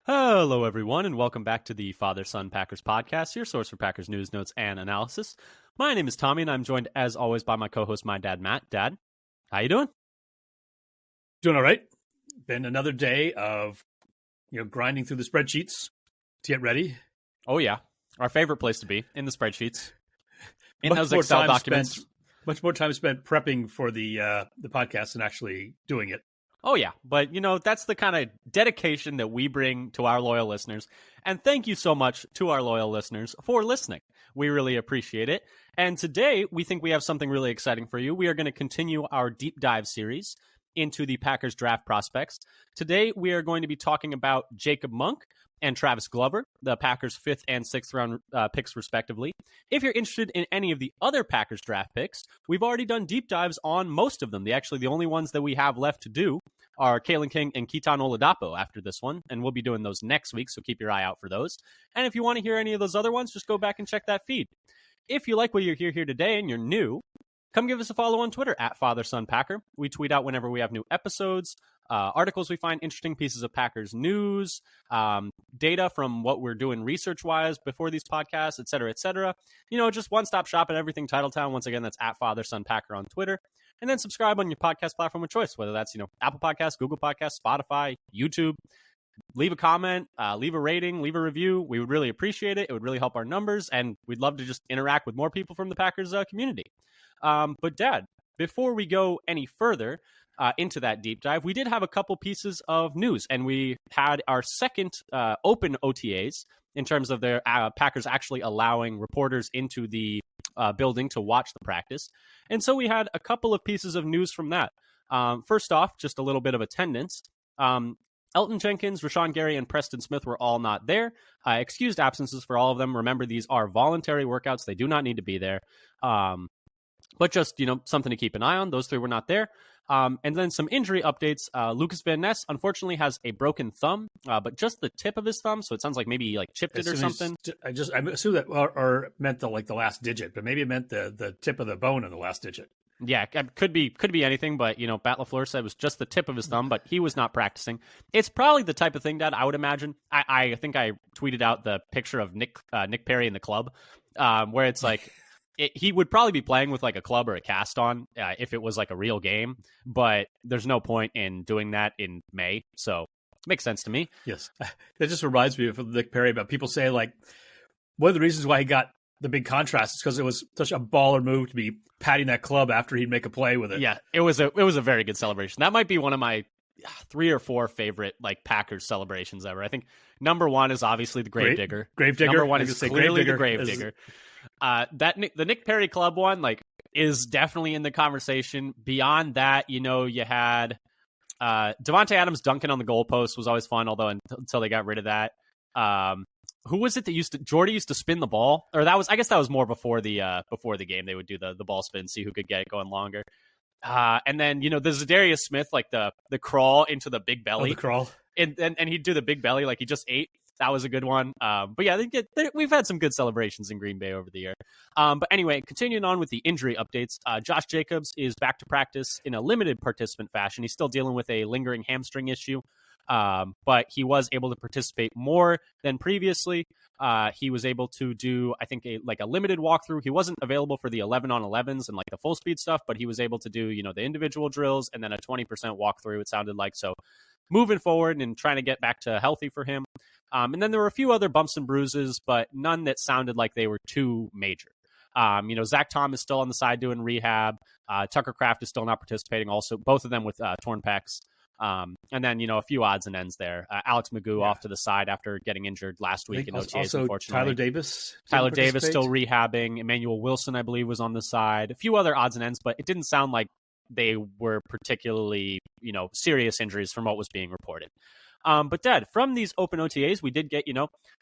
Hello, everyone, and welcome back to the Father-Son Packers podcast, your source for Packers news, notes, and analysis. My name is Tommy, and I'm joined, as always, by my co-host, my dad, Matt. Dad, how you doing? Doing all right. Been another day of, grinding through the spreadsheets to get ready. Oh, yeah. Our favorite place to be, in the spreadsheets. In those Excel documents. Much more time spent prepping for the podcast than actually doing it. Oh, yeah. But, that's the kind of dedication that we bring to our loyal listeners. And thank you so much to our loyal listeners for listening. We really appreciate it. And today, we think we have something really exciting for you. We are going to continue our deep dive series into the Packers draft prospects. Today, we are going to be talking about Jacob Monk and Travis Glover, the Packers' 5th and 6th round picks, respectively. If you're interested in any of the other Packers draft picks, we've already done deep dives on most of them. The only ones that we have left to do are Kalen King and Keaton Oladapo after this one, and we'll be doing those next week, so keep your eye out for those. And if you want to hear any of those other ones, just go back and check that feed. If you like what you hear here today and you're new, come give us a follow on Twitter at FatherSonPacker. We tweet out whenever we have new episodes, articles we find interesting, pieces of Packers news, data from what we're doing research-wise before these podcasts, et cetera, et cetera. Just one-stop shop at everything Titletown. Once again, that's at FatherSonPacker on Twitter. And then subscribe on your podcast platform of choice, whether that's, Apple Podcasts, Google Podcasts, Spotify, YouTube. Leave a comment, leave a rating, leave a review. We would really appreciate it. It would really help our numbers, and we'd love to just interact with more people from the Packers community. But Dad, before we go any further into that deep dive, we did have a couple pieces of news, and we had our second open OTAs in terms of their Packers actually allowing reporters into the building to watch the practice. And so we had a couple of pieces of news from that. First off, just a little bit of attendance. Elton Jenkins, Rashawn Gary, and Preston Smith were all not there. Excused absences for all of them. Remember, these are voluntary workouts. They do not need to be there. But just, something to keep an eye on. Those three were not there. And then some injury updates. Lucas Van Ness, unfortunately, has a broken thumb, but just the tip of his thumb. So it sounds like maybe he chipped it or something. I assume that or meant the last digit, but maybe it meant the tip of the bone of the last digit. Yeah, could be anything, but Bat LaFleur said it was just the tip of his thumb, but he was not practicing. It's probably the type of thing that I would imagine. I think I tweeted out the picture of Nick Perry in the club, where it's like he would probably be playing with a club or a cast on if it was a real game, but there's no point in doing that in May, so it makes sense to me. Yes, that just reminds me of Nick Perry about people say one of the reasons why he got the big contrast is because it was such a baller move to be patting that club after he'd make a play with it. Yeah, it was a very good celebration. That might be one of my 3 or 4 favorite Packers celebrations ever. I think number 1 is obviously the Gravedigger. Gravedigger. Number 1 is clearly the Gravedigger. The Nick Perry Club one is definitely in the conversation. Beyond that, you had Devontae Adams dunking on the goalpost was always fun, although until they got rid of that. Who was it that Jordy used to spin the ball? Or I guess that was more before the game. They would do the ball spin, see who could get it going longer. And then, the Zadarius Smith, the crawl into the big belly. The crawl. And he'd do the big belly like he just ate. That was a good one. But yeah, we've had some good celebrations in Green Bay over the year. But anyway, continuing on with the injury updates, Josh Jacobs is back to practice in a limited participant fashion. He's still dealing with a lingering hamstring issue. But he was able to participate more than previously. He was able to do, I think, a limited walkthrough. He wasn't available for the 11-on-11s and the full speed stuff, but he was able to do, the individual drills and then a 20% walkthrough, it sounded like. So moving forward and trying to get back to healthy for him. And then there were a few other bumps and bruises, but none that sounded like they were too major. Zach Tom is still on the side doing rehab. Tucker Kraft is still not participating also, both of them with torn pecs. And then, a few odds and ends there. Alex Magoo off to the side after getting injured last week in OTAs, also, unfortunately. Tyler Davis still rehabbing. Emmanuel Wilson, I believe, was on the side. A few other odds and ends, but it didn't sound like they were particularly, serious injuries from what was being reported. But Dad, from these open OTAs, we did get,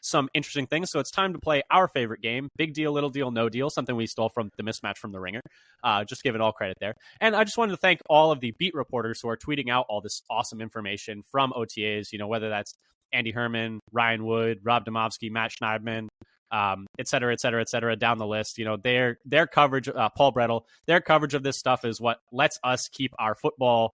some interesting things. So it's time to play our favorite game. Big deal, little deal, no deal. Something we stole from the mismatch from the Ringer. Just giving all credit there. And I just wanted to thank all of the beat reporters who are tweeting out all this awesome information from OTAs, whether that's Andy Herman, Ryan Wood, Rob Domofsky, Matt Schneidman, et cetera, down the list. Their coverage, Paul Brettel, their coverage of this stuff is what lets us keep our football,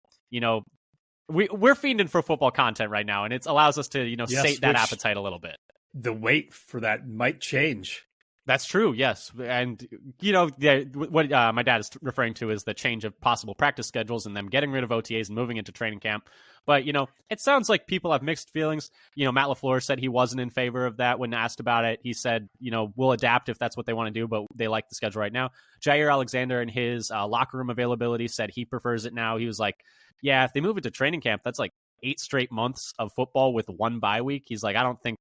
we're fiending for football content right now, and it allows us to Yes, sate that which appetite a little bit. the wait for that might change. That's true, yes. And, what my dad is referring to is the change of possible practice schedules and them getting rid of OTAs and moving into training camp. But, it sounds like people have mixed feelings. Matt LaFleur said he wasn't in favor of that when asked about it. He said, we'll adapt if that's what they want to do, but they like the schedule right now. Jair Alexander in his locker room availability said he prefers it now. He was like, yeah, if they move it to training camp, that's like 8 straight months of football with one bye week. He's like, I don't think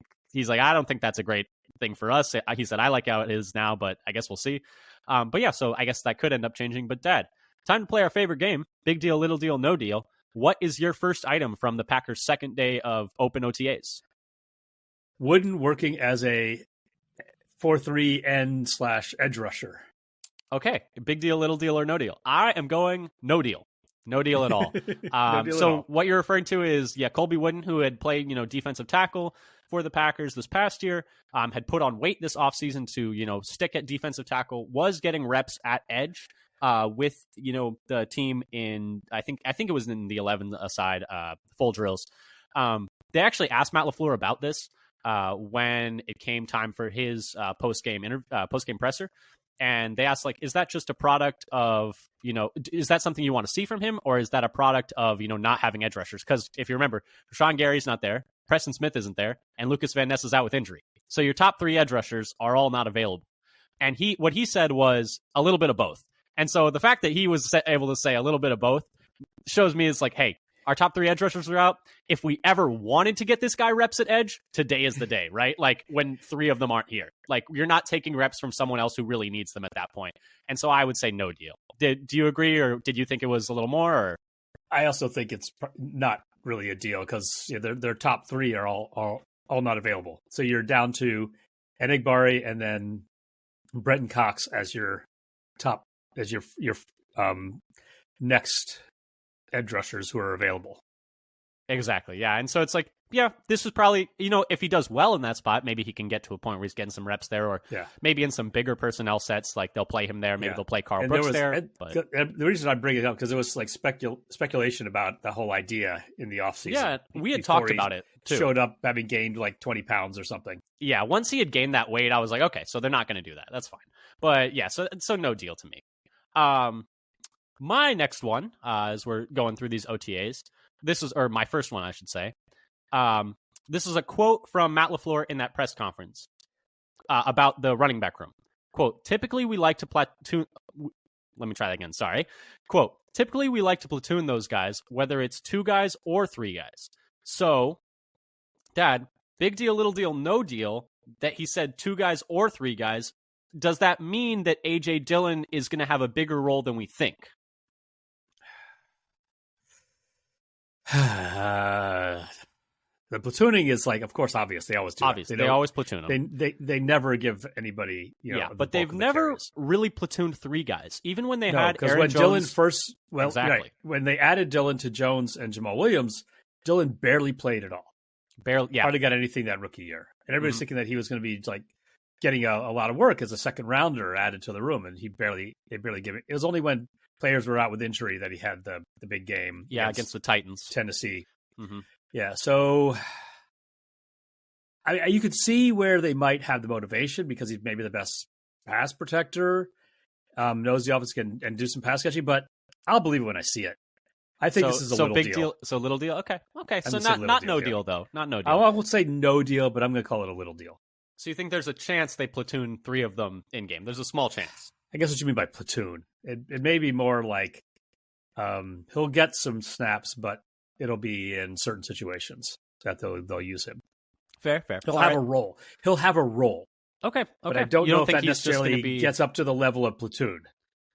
that's a great thing for us. He said, I like how it is now, but I guess we'll see. But yeah, so I guess that could end up changing. But Dad, time to play our favorite game, big deal, little deal, no deal. What is your first item from the Packers' second day of open OTAs? Wooden working as a 4-3 end/edge rusher. Okay, big deal, little deal, or no deal. I am going no deal. No deal at all. No deal at so all. what you're referring to is, Colby Wooden, who had played, defensive tackle for the Packers this past year, had put on weight this offseason to, stick at defensive tackle, was getting reps at edge with, the team in, I think it was in the 11 aside full drills. They actually asked Matt LaFleur about this when it came time for his post-game presser. And they asked, is that just a product of, is that something you want to see from him? Or is that a product of, not having edge rushers? Because if you remember, Rashawn Gary's not there, Preston Smith isn't there, and Lucas Van Ness is out with injury. So your top 3 edge rushers are all not available. And what he said was a little bit of both. And so the fact that he was able to say a little bit of both shows me it's like, hey, our top 3 edge rushers are out. If we ever wanted to get this guy reps at edge, today is the day, right? When 3 of them aren't here. You're not taking reps from someone else who really needs them at that point. And so I would say no deal. Do you agree, or did you think it was a little more? Or? I also think it's not really a deal because their top 3 are all not available. So you're down to Enigbari and then Brenton Cox as your top, as your next edge rushers who are available. Exactly, yeah. And so it's like, yeah, this is probably, if he does well in that spot, maybe he can get to a point where he's getting some reps there, or maybe in some bigger personnel sets, they'll play him there, maybe they'll play Carl Brooks there. But the reason I bring it up, because there was speculation about the whole idea in the offseason. Yeah, we had talked about it too. Showed up having gained 20 pounds or something. Yeah, once he had gained that weight, I was like, okay, so they're not going to do that. That's fine. But yeah, so no deal to me. My next one, as we're going through these OTAs, or my first one, I should say. This is a quote from Matt LaFleur in that press conference about the running back room. Quote, typically we like to platoon. Let me try that again. Sorry. Quote, typically we like to platoon those guys, whether it's 2 guys or 3 guys. So, Dad, big deal, little deal, no deal, that he said 2 guys or 3 guys. Does that mean that A.J. Dillon is going to have a bigger role than we think? The platooning is of course, obvious. They always do. Obvious. They always platoon them. They never give anybody, but they've never really platooned 3 guys, even when they had because Aaron when Jones. Dillon first, exactly. Right, when they added Dillon to Jones and Jamal Williams, Dillon barely played at all. Barely, yeah. Hardly got anything that rookie year, and everybody's thinking that he was going to be getting a lot of work as a second rounder added to the room, and they barely give it. It was only when players were out with injury that he had the big game. Yeah, against the Titans, Tennessee. Mm-hmm. Yeah, so you could see where they might have the motivation because he's maybe the best pass protector, knows the offense and do some pass catching. But I'll believe it when I see it. I think this is a little big deal. So little deal. Okay. So not no deal though. Not no deal. I won't say no deal, but I'm going to call it a little deal. So you think there's a chance they platoon 3 of them in game? There's a small chance. I guess what you mean by platoon. It may be more like he'll get some snaps, but it'll be in certain situations that they'll use him. Fair. He'll have a role. He'll have a role. Okay. But I don't know if that necessarily gets up to the level of platoon.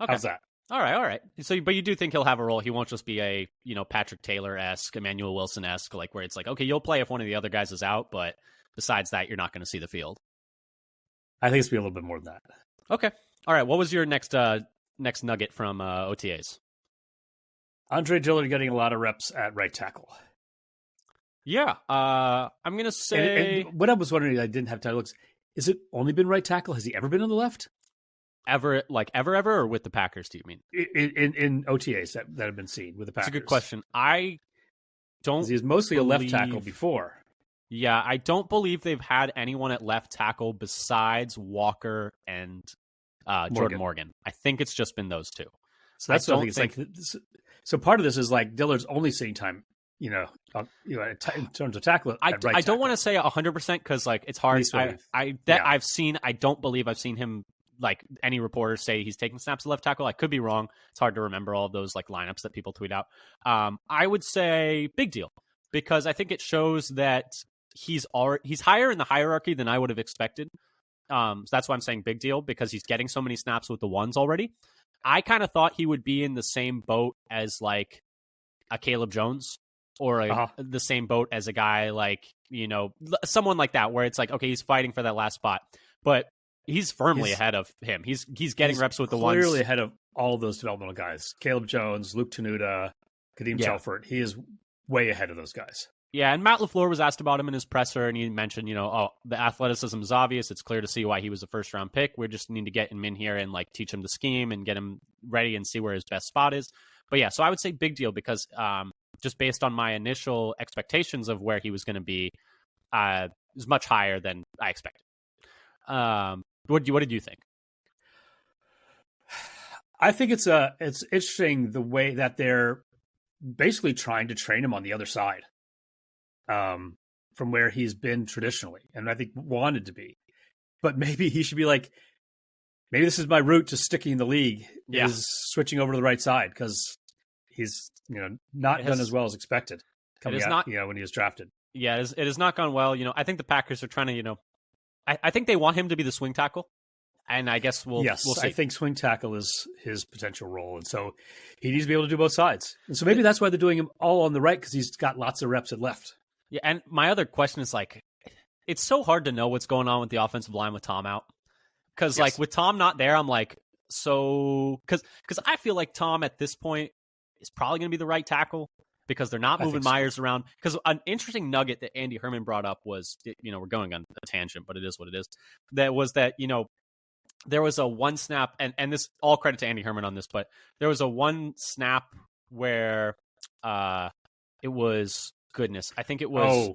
Okay. How's that? All right. So, but you do think he'll have a role. He won't just be a, Patrick Taylor-esque, Emmanuel Wilson-esque, where it's okay, you'll play if one of the other guys is out, but besides that, you're not going to see the field. I think it's going to be a little bit more than that. Okay. All right. What was your next nugget from OTAs? Andre Dillard getting a lot of reps at right tackle. Yeah. I'm going to say... And what I was wondering, I didn't have time to look, is it only been right tackle? Has he ever been on the left? Ever, ever, or with the Packers, do you mean? In OTAs that have been seen with the Packers. That's a good question. I don't. He's mostly a left tackle believe- before. Yeah, I don't believe they've had anyone at left tackle besides Walker and Jordan Morgan. I think it's just been those two. So that's what I think. It's like, so part of this is like Dillard's only seeing time, in terms of tackle. I don't want to say 100% because like it's hard. I don't believe I've seen him, like any reporter, say he's taking snaps at left tackle. I could be wrong. It's hard to remember all of those like lineups that people tweet out. I would say big deal because I think it shows that he's higher in the hierarchy than I would have expected. So that's why I'm saying big deal, because he's getting so many snaps with the ones already. I kind of thought he would be in the same boat as like a Caleb Jones or the same boat as a guy like, someone like that, where it's like, okay, he's fighting for that last spot, but he's firmly ahead of him. He's getting reps with the ones. Clearly ahead of all of those developmental guys. Caleb Jones, Luke Tenuta, Kadeem Telford. He is way ahead of those guys. Yeah, and Matt LaFleur was asked about him in his presser, and he mentioned, the athleticism is obvious. It's clear to see why he was a first-round pick. We just need to get him in here and, like, teach him the scheme and get him ready and see where his best spot is. But, yeah, so I would say big deal because just based on my initial expectations of where he was going to be, is much higher than I expected. What did you think? I think it's interesting the way that they're basically trying to train him on the other side. From where he's been traditionally, and I think wanted to be, but maybe he should be like, maybe this is my route to sticking in the league is switching over to the right side because he's not done as well as expected coming out when he was drafted. Yeah, it has not gone well. I think the Packers are trying to I think they want him to be the swing tackle, and I guess we'll see. I think swing tackle is his potential role, and so he needs to be able to do both sides, and so maybe that's why they're doing him all on the right because he's got lots of reps at left. Yeah, and my other question is, like, it's so hard to know what's going on with the offensive line with Tom out. Because, like, with Tom not there, I'm like, because I feel like Tom at this point is probably going to be the right tackle because they're not moving Myers around. Because an interesting nugget that Andy Herman brought up was, we're going on a tangent, but it is what it is. That was that, there was a one snap, and this, all credit to Andy Herman on this, but there was a one snap where it was... Goodness, I think it was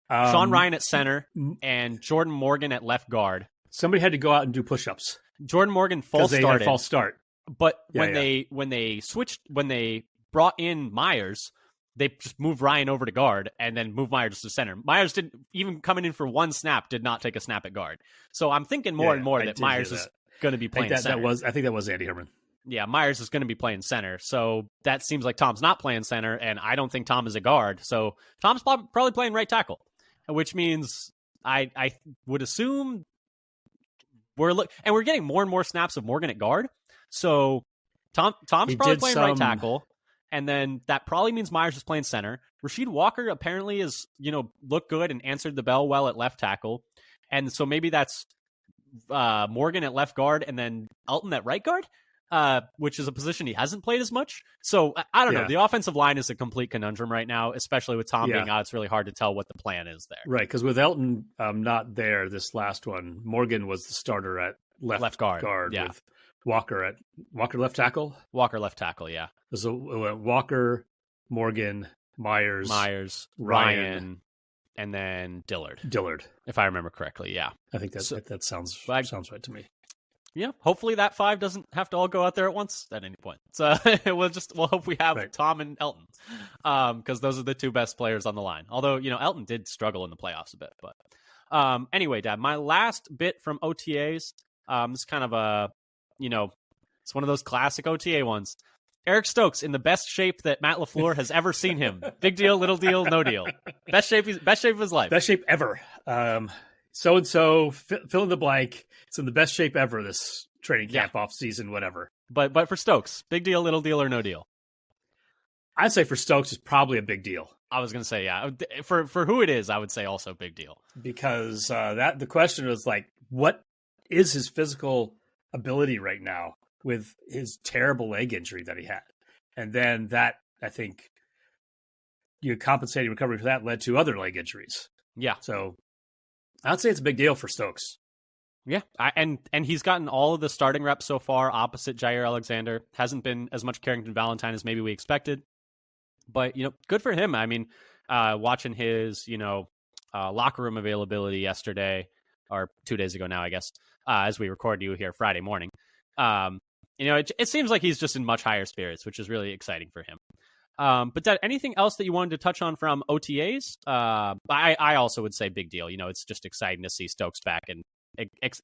Sean Ryan at center and Jordan Morgan at left guard. Somebody had to go out and do push-ups. Jordan Morgan false start, but when they brought in Myers, they just moved Ryan over to guard and then moved Myers to center. Myers didn't even coming in for one snap, did not take a snap at guard. So I'm thinking more and more that Myers is going to be playing center. I think that was Andy Herman. Yeah, Myers is going to be playing center. So that seems like Tom's not playing center, and I don't think Tom is a guard. So Tom's probably playing right tackle, which means I would assume we're getting more and more snaps of Morgan at guard. So Tom's probably playing right tackle, and then that probably means Myers is playing center. Rasheed Walker apparently is, looked good and answered the bell well at left tackle. And so maybe that's Morgan at left guard and then Elton at right guard. Which is a position he hasn't played as much. So I don't know. The offensive line is a complete conundrum right now, especially with Tom being out. It's really hard to tell what the plan is there. Right, because with Elton not there, this last one, Morgan was the starter at left guard with Walker left tackle? Walker left tackle, yeah. So Walker, Morgan, Myers, Ryan, and then Dillard. If I remember correctly, yeah. I think that sounds right to me. Yeah, hopefully that five doesn't have to all go out there at once at any point. So we'll hope we have Tom and Elton, because those are the two best players on the line. Although Elton did struggle in the playoffs a bit, but anyway, Dad, my last bit from OTAs. It's kind of it's one of those classic OTA ones. Eric Stokes in the best shape that Matt LaFleur has ever seen him. Big deal, little deal, no deal. Best shape of his life. Best shape ever. So-and-so, fill in the blank. It's in the best shape ever this training camp, off season, whatever. But for Stokes, big deal, little deal, or no deal? I'd say for Stokes, it's probably a big deal. I was going to say, yeah. For who it is, I would say also big deal. Because the question was like, what is his physical ability right now with his terrible leg injury that he had? And then that, I think, compensating recovery for that led to other leg injuries. Yeah. So I'd say it's a big deal for Stokes. Yeah, and he's gotten all of the starting reps so far opposite Jair Alexander. Hasn't been as much Carrington Valentine as maybe we expected. But, good for him. I mean, watching his, locker room availability yesterday, or 2 days ago now, I guess, as we record you here Friday morning. It seems like he's just in much higher spirits, which is really exciting for him. But Dad, anything else that you wanted to touch on from OTAs? I also would say big deal. It's just exciting to see Stokes back and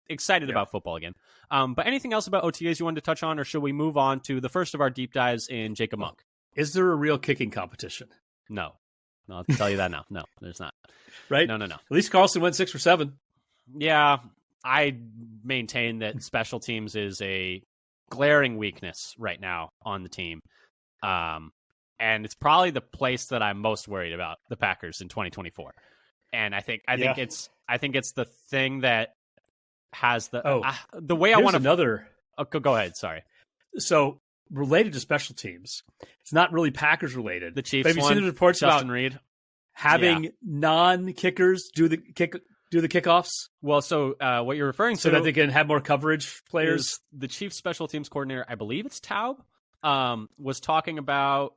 excited about football again. But anything else about OTAs you wanted to touch on, or should we move on to the first of our deep dives in Jacob Monk? Is there a real kicking competition? No, I'll tell you that now. No, there's not. Right? No. At least Carlson went 6 for 7. Yeah, I maintain that special teams is a glaring weakness right now on the team. And it's probably the place that I'm most worried about the Packers in 2024. And I think it's the thing that has the way I want to. Another. Oh, go ahead. Sorry. So related to special teams, it's not really Packers related. The Chiefs. But have you seen the reports Justin about Reed having non-kickers do the kickoffs? Well, so what you're referring to, so that they can have more coverage players. The chief special teams coordinator, I believe it's Taub, was talking about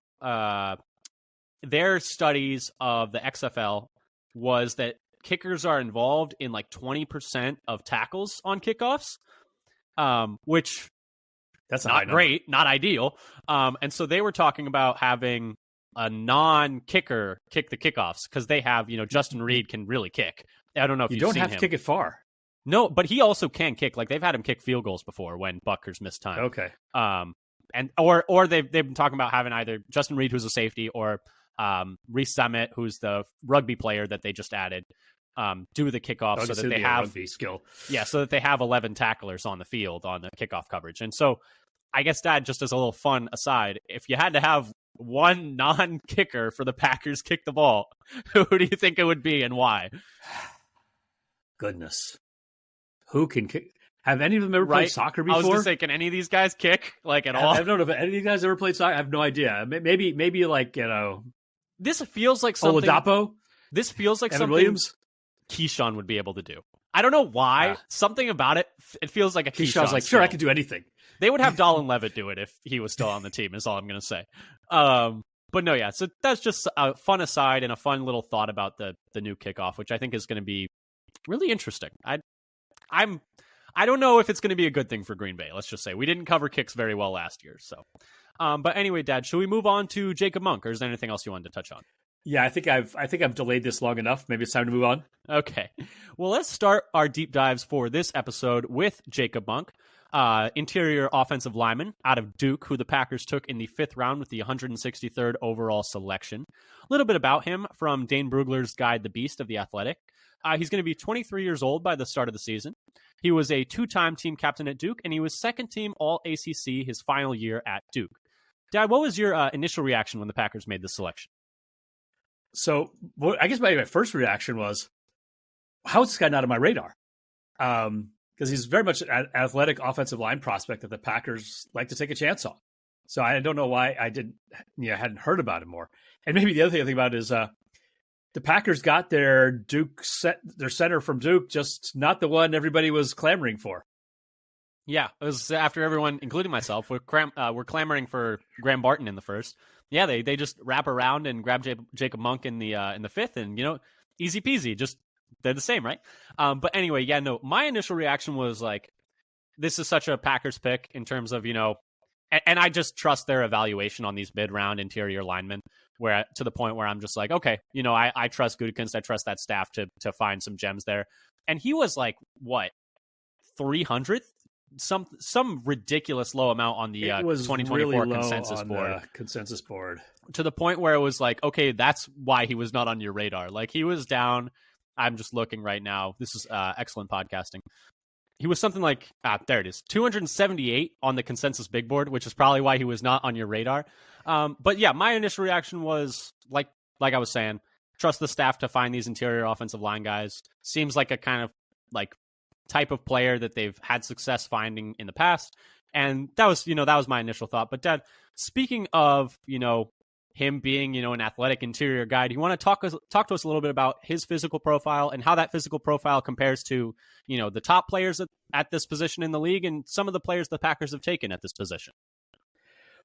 their studies of the XFL was that kickers are involved in like 20% of tackles on kickoffs, which that's not great, not ideal. And so they were talking about having a non-kicker kick the kickoffs because they have, Justin Reed can really kick. I don't know if you you've don't seen have him. to kick it far. No, but he also can kick. Like they've had him kick field goals before when Buckers missed time. Okay. And or they've been talking about having either Justin Reed, who's a safety, or Reese Summit, who's the rugby player that they just added, do the kickoff so that they have rugby skill. Yeah, so that they have 11 tacklers on the field on the kickoff coverage. And so, I guess that just as a little fun aside, if you had to have one non-kicker for the Packers kick the ball, who do you think it would be and why? Goodness, who can kick? Have any of them ever played soccer before? I was going to say, can any of these guys kick at all? I don't know if any of these guys ever played soccer. I have no idea. Maybe like This feels like something. Oladapo. This feels like Evan something Williams. Keyshawn would be able to do. I don't know why. Something about it. It feels like a Keyshawn's like, skill. sure, I can do anything. They would have Dolan Levitt do it if he was still on the team. Is all I'm going to say. But no, yeah. So that's just a fun aside and a fun little thought about the new kickoff, which I think is going to be really interesting. I don't know if it's going to be a good thing for Green Bay. Let's just say we didn't cover kicks very well last year. So, but anyway, Dad, should we move on to Jacob Monk, or is there anything else you wanted to touch on? Yeah, I think I've delayed this long enough. Maybe it's time to move on. Okay. Well, let's start our deep dives for this episode with Jacob Monk, interior offensive lineman out of Duke, who the Packers took in the 5th round with the 163rd overall selection. A little bit about him from Dane Brugler's guide, The Beast of the Athletic. He's going to be 23 years old by the start of the season. He was a 2-time team captain at Duke, and he was second-team All-ACC his final year at Duke. Dad, what was your initial reaction when the Packers made this selection? So I guess my first reaction was, how is this guy not on my radar? Because he's very much an athletic offensive line prospect that the Packers like to take a chance on. So I don't know why I hadn't heard about him more. And maybe the other thing I think about is the Packers got their center from Duke, just not the one everybody was clamoring for. Yeah, it was after everyone, including myself, were clamoring for Graham Barton in the first. Yeah, they just wrap around and grab Jacob Monk in the 5th, and easy peasy. Just they're the same, right? But anyway, yeah, no. My initial reaction was like, this is such a Packers pick in terms of and I just trust their evaluation on these mid-round interior linemen, where to the point where I'm just like, okay, I trust Gutekunst, I trust that staff to find some gems there, and he was like what 300th. Some ridiculous low amount on the 2024 really consensus board. Consensus board, to the point where it was like, okay, that's why he was not on your radar. Like he was down. I'm just looking right now. This is excellent podcasting. He was something like there it is, 278 on the consensus big board, which is probably why he was not on your radar. But yeah, my initial reaction was like I was saying, trust the staff to find these interior offensive line guys. Seems like a kind of like type of player that they've had success finding in the past. And that was my initial thought. But Dad, speaking of, him being, an athletic interior guy, do you want to talk to us a little bit about his physical profile and how that physical profile compares to, the top players at this position in the league and some of the players the Packers have taken at this position?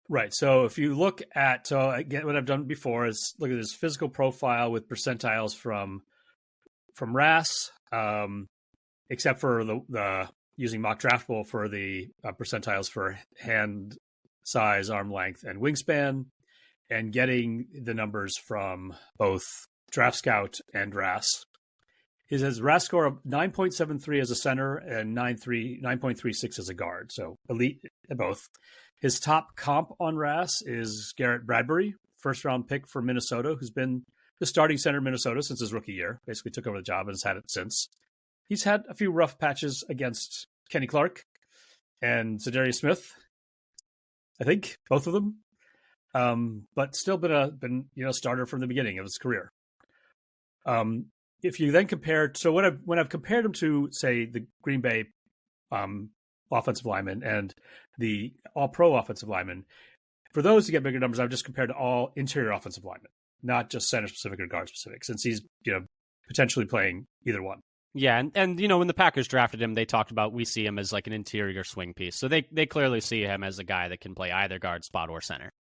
Right. So if you look at, so again, what I've done before is look at his physical profile with percentiles from RAS, except for the using mock draftable for the percentiles for hand size, arm length, and wingspan, and getting the numbers from both Draft Scout and RAS. His RAS score of 9.73 as a center and 9.36 as a guard. So elite at both. His top comp on RAS is Garrett Bradbury, first round pick for Minnesota, who's been the starting center in Minnesota since his rookie year. Basically took over the job and has had it since. He's had a few rough patches against Kenny Clark and Zadarius Smith, I think, both of them. But still been starter from the beginning of his career. If you then compare, so when I've compared him to, say, the Green Bay offensive lineman and the All-Pro offensive lineman, for those to get bigger numbers, I've just compared to all interior offensive linemen, not just center specific or guard specific, since he's potentially playing either one. Yeah, and when the Packers drafted him, they talked about we see him as like an interior swing piece, so they clearly see him as a guy that can play either guard spot or center.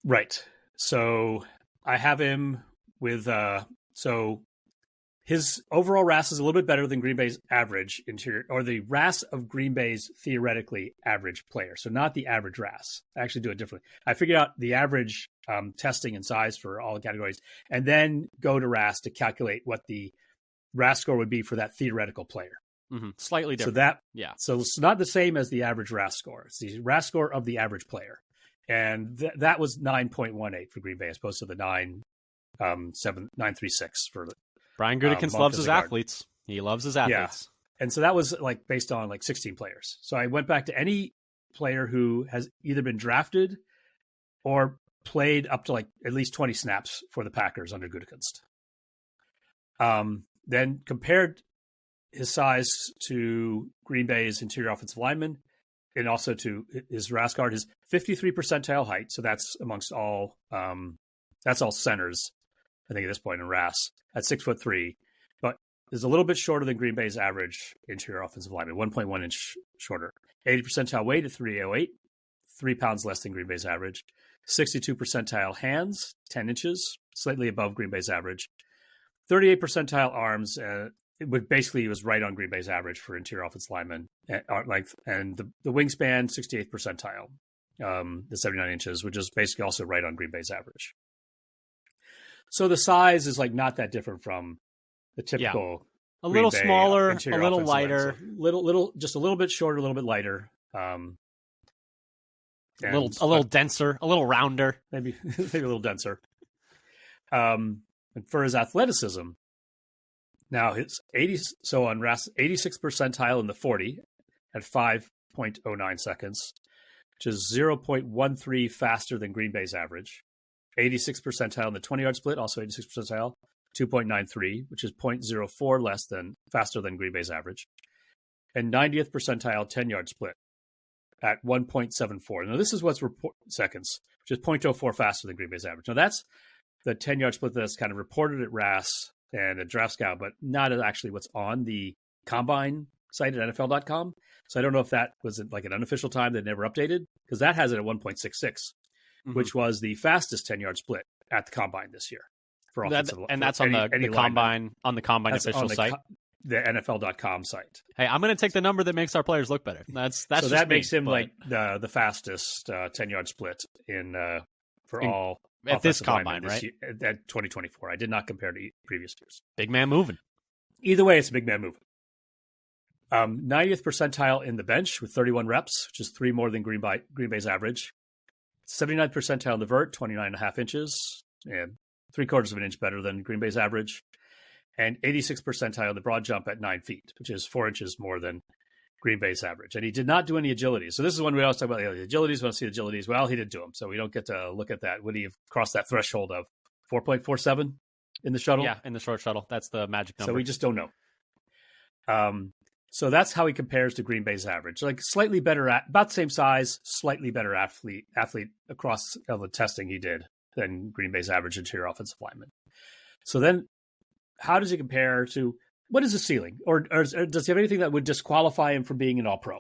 Right. So I have him with so his overall RAS is a little bit better than Green Bay's average interior, or the RAS of Green Bay's theoretically average player. So not the average RAS. I actually do it differently. I figured out the average testing and size for all the categories, and then go to RAS to calculate what the RAS score would be for that theoretical player. Mm-hmm. Slightly different. So it's not the same as the average RAS score. It's the RAS score of the average player. And that was 9.18 for Green Bay as opposed to the 936 for the Brian Gutekunst loves his athletes. He loves his athletes. Yeah. And so that was like based on like 16 players. So I went back to any player who has either been drafted or played up to like at least 20 snaps for the Packers under Gutekunst. Then compared his size to Green Bay's interior offensive lineman and also to his RAS guard, his 53 percentile height. So that's amongst all, that's all centers, I think, at this point in RAS at 6'3", but is a little bit shorter than Green Bay's average interior offensive lineman, 1.1 inch shorter. 80 percentile weight at 308, 3 pounds less than Green Bay's average. 62 percentile hands, 10 inches, slightly above Green Bay's average. 38 percentile arms, it was right on Green Bay's average for interior offensive lineman length, and the wingspan, 68th percentile, the 79 inches, which is basically also right on Green Bay's average. So the size is like not that different from the typical. A little smaller, a little lighter, just a little bit shorter, a little bit lighter. A little denser, a little rounder, maybe a little denser. And for his athleticism, now his on RAS 86th percentile in the 40 at 5.09 seconds, which is 0.13 faster than Green Bay's average. 86th percentile in the 20-yard split, also 86th percentile, 2.93, which is 0.04 faster than Green Bay's average. And 90th percentile 10-yard split at 1.74. Now this is what's seconds, which is 0.04 faster than Green Bay's average. Now that's the 10-yard split that's kind of reported at RAS and at Draft Scout, but not actually what's on the Combine site at NFL.com. So I don't know if that was like an unofficial time that never updated, because that has it at 1.66, which was the fastest 10-yard split at the Combine this year. For offensive, and that's on the Combine official site, the NFL.com site. Hey, I'm going to take the number that makes our players look better. That's so that makes him like the fastest 10-yard split all at this Combine, right? At 2024. I did not compare to previous years. Big man moving. Either way, it's a big man moving. 90th percentile in the bench with 31 reps, which is 3 more than Green Bay's average. 79th percentile in the vert, 29.5 inches, and 3/4 of an inch better than Green Bay's average. And 86th percentile in the broad jump at 9 feet, which is 4 inches more than Green Bay's average. And he did not do any agilities. So this is when we always talk about the agilities. We want to see agilities. Well, he didn't do them, so we don't get to look at that. Would he have crossed that threshold of 4.47 in the shuttle? Yeah, in the short shuttle. That's the magic number. So we just don't know. So that's how he compares to Green Bay's average. Like slightly better, about the same size, slightly better athlete across the testing he did than Green Bay's average interior offensive lineman. So then how does he compare to, what is the ceiling? Or does he have anything that would disqualify him from being an All-Pro,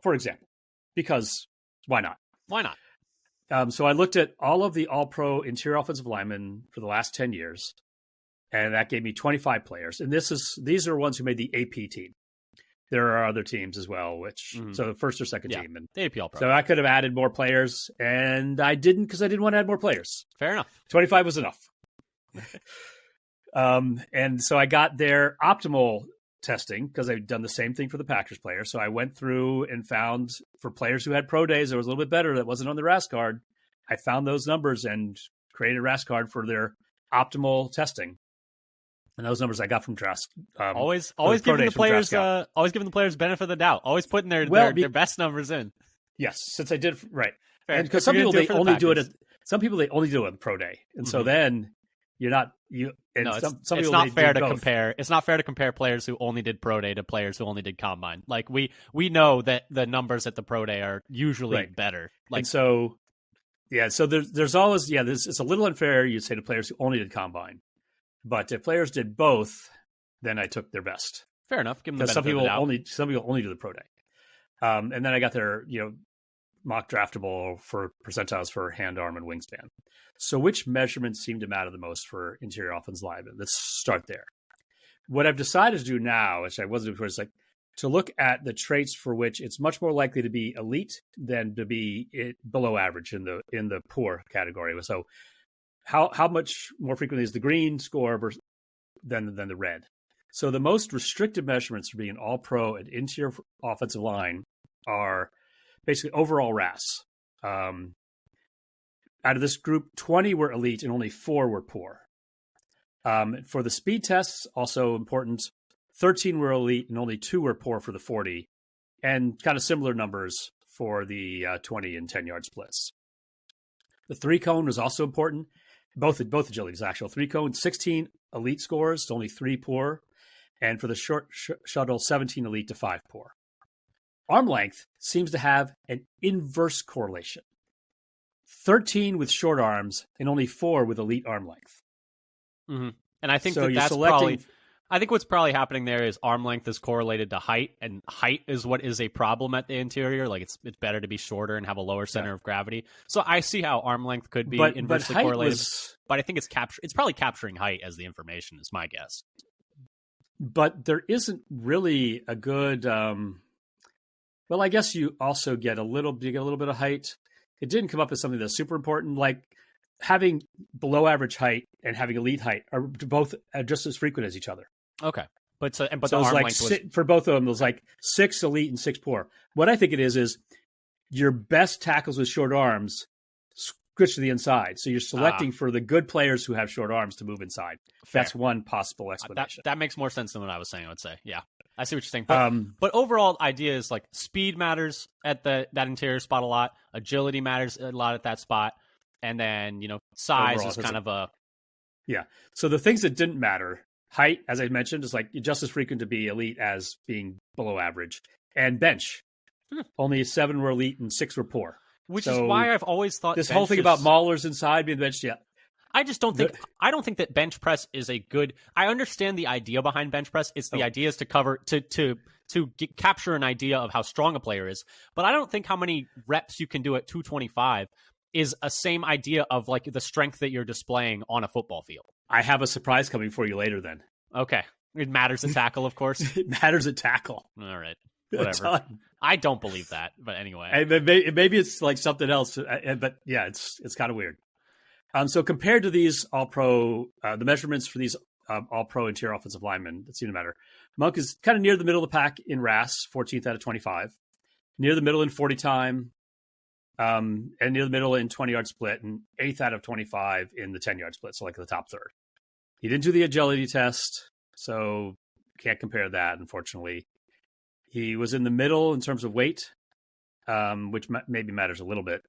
for example? Because why not? Why not? So I looked at all of the All-Pro interior offensive linemen for the last 10 years, and that gave me 25 players. And these are ones who made the AP team. There are other teams as well, so the first or second team. And the AP All-Pro. So I could have added more players, and I didn't because I didn't want to add more players. Fair enough. 25 was enough. And so I got their optimal testing because I'd done the same thing for the Packers players. So I went through and found for players who had pro days that was a little bit better that wasn't on the RAS card. I found those numbers and created a RAS card for their optimal testing. And those numbers I got from Draft. Always giving the players benefit of the doubt. Always putting their best numbers in. Yes, since I did right. Fair. And because some people they only do it at the pro day, and so then you're not you. And no, some it's people not fair to both. compare. It's not fair to compare players who only did pro day to players who only did combine. Like we know that the numbers at the pro day are usually better. Like and so, yeah. So there's always it's a little unfair. You say to players who only did combine. But if players did both, then I took their best. Fair enough. Give them the some benefit people of the doubt. some people only do the pro day, and then I got their mock draftable for percentiles for hand, arm, and wingspan. So which measurements seem to matter the most for interior offense linemen? Let's start there. What I've decided to do now, which I wasn't before, is to look at the traits for which it's much more likely to be elite than to be below average in the poor category. So how much more frequently is the green score than the red? So the most restricted measurements for being an all-pro at interior offensive line are basically overall RAS. Out of this group, 20 were elite and only 4 were poor. For the speed tests, also important, 13 were elite and only 2 were poor for the 40, and kind of similar numbers for the 20 and 10-yard splits. The 3-cone was also important. Both agilities, actual 3-cone, 16 elite scores to only 3 poor. And for the short shuttle, 17 elite to 5 poor. Arm length seems to have an inverse correlation. 13 with short arms and only 4 with elite arm length. Mm-hmm. And I think so that's probably... I think what's probably happening there is arm length is correlated to height, and height is what is a problem at the interior. Like it's better to be shorter and have a lower center of gravity. So I see how arm length could be inversely correlated. But I think it's probably capturing height as the information is my guess. But there isn't really a good. Well, I guess you also get a little bit of height. It didn't come up as something that's super important, like having below average height and having elite height are both just as frequent as each other. Okay. But so the arm length was... for both of them, it was like 6 elite and 6 poor. What I think it is your best tackles with short arms switch to the inside. So you're selecting for the good players who have short arms to move inside. Fair. That's one possible explanation. That makes more sense than what I was saying, I would say. Yeah. I see what you're saying. But overall idea is like speed matters at that interior spot a lot. Agility matters a lot at that spot. And then, size overall, is kind of a... Yeah. So the things that didn't matter, height, as I mentioned, is like just as frequent to be elite as being below average. And bench. Only 7 were elite and 6 were poor. Which is why I've always thought this whole thing about maulers inside being benched. Yeah. I just don't think I don't think that bench press is a good. I understand the idea behind bench press. It's the idea is to cover capture an idea of how strong a player is. But I don't think how many reps you can do at 225 is a same idea of like the strength that you're displaying on a football field. I have a surprise coming for you later. Then okay, it matters at tackle, of course. It matters at tackle. All right. Whatever. I don't believe that, but anyway. Maybe it's like something else, but yeah, it's kind of weird. So compared to these all-pro, the measurements for these all-pro interior offensive linemen that seem to matter, Monk is kind of near the middle of the pack in RAS, 14th out of 25, near the middle in 40 time, and near the middle in 20-yard split, and 8th out of 25 in the 10-yard split, so like the top third. He didn't do the agility test, so can't compare that, unfortunately. He was in the middle in terms of weight, which maybe matters a little bit,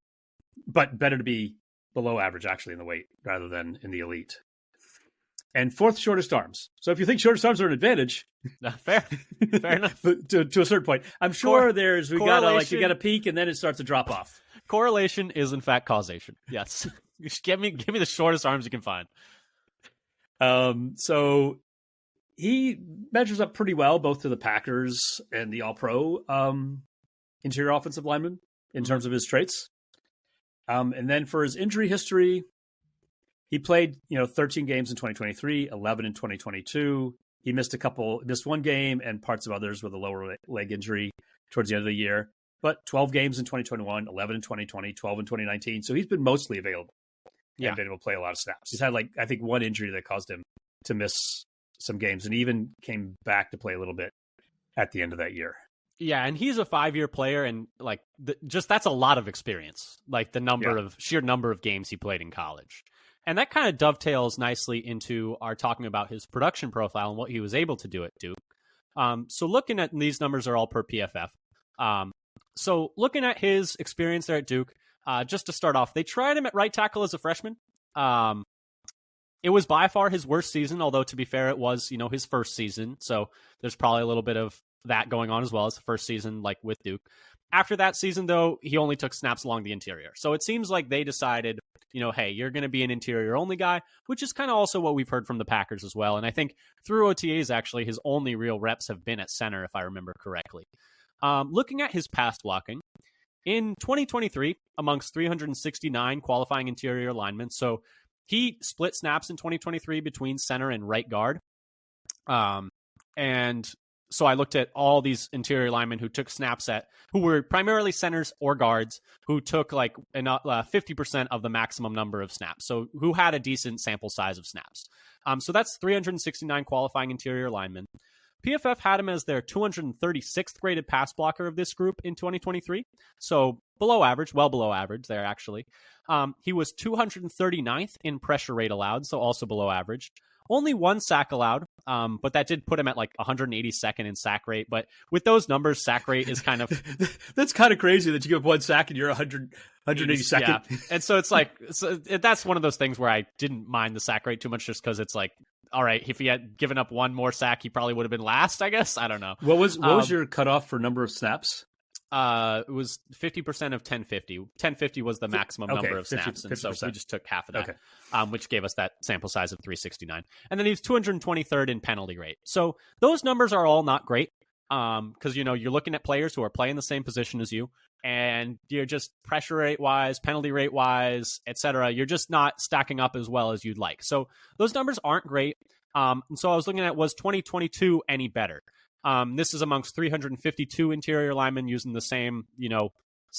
but better to be below average actually in the weight rather than in the elite. And 4th shortest arms. So if you think shortest arms are an advantage, fair enough. to a certain point, I'm sure we got a peak and then it starts to drop off. Correlation is in fact causation. Yes, just give me the shortest arms you can find. So he measures up pretty well, both to the Packers and the All-Pro interior offensive lineman in terms of his traits. And then for his injury history, he played 13 games in 2023, 11 in 2022. He missed one game and parts of others with a lower leg injury towards the end of the year. But 12 games in 2021, 11 in 2020, 12 in 2019. So he's been mostly available and been able to play a lot of snaps. He's had I think one injury that caused him to miss some games, and he even came back to play a little bit at the end of that year. Yeah, and he's a 5-year player, and that's a lot of experience. Like the sheer number of games he played in college. And that kind of dovetails nicely into our talking about his production profile and what he was able to do at Duke. So looking at these numbers are all per PFF. So looking at his experience there at Duke, just to start off, they tried him at right tackle as a freshman. It was by far his worst season, although to be fair, it was, his first season. So there's probably a little bit of that going on as well as the first season, like with Duke. After that season, though, he only took snaps along the interior. So it seems like they decided, hey, you're going to be an interior-only guy, which is kind of also what we've heard from the Packers as well. And I think through OTAs, actually, his only real reps have been at center, if I remember correctly. Looking at his pass blocking, in 2023, amongst 369 qualifying interior linemen, so he split snaps in 2023 between center and right guard. And so I looked at all these interior linemen who took snaps who were primarily centers or guards, who took 50% of the maximum number of snaps. So who had a decent sample size of snaps. So that's 369 qualifying interior linemen. PFF had him as their 236th graded pass blocker of this group in 2023. So below average, well below average there, actually. He was 239th in pressure rate allowed, so also below average. Only one sack allowed, but that did put him at 182nd in sack rate. But with those numbers, sack rate is kind of... That's kind of crazy that you give one sack and you're 182nd. Yeah. And so that's one of those things where I didn't mind the sack rate too much, just because it's all right, if he had given up one more sack, he probably would have been last, I guess. I don't know. What was your cutoff for number of snaps? It was 50% of 1050. 1050 was the maximum number of snaps, 50%. And so we just took half of that, which gave us that sample size of 369. And then he was 223rd in penalty rate. So those numbers are all not great, because you're looking at players who are playing the same position as you, and you're just pressure rate wise, penalty rate wise, etc. You're just not stacking up as well as you'd like. So those numbers aren't great. And so I was looking at, was 2022 any better? This is amongst 352 interior linemen using the same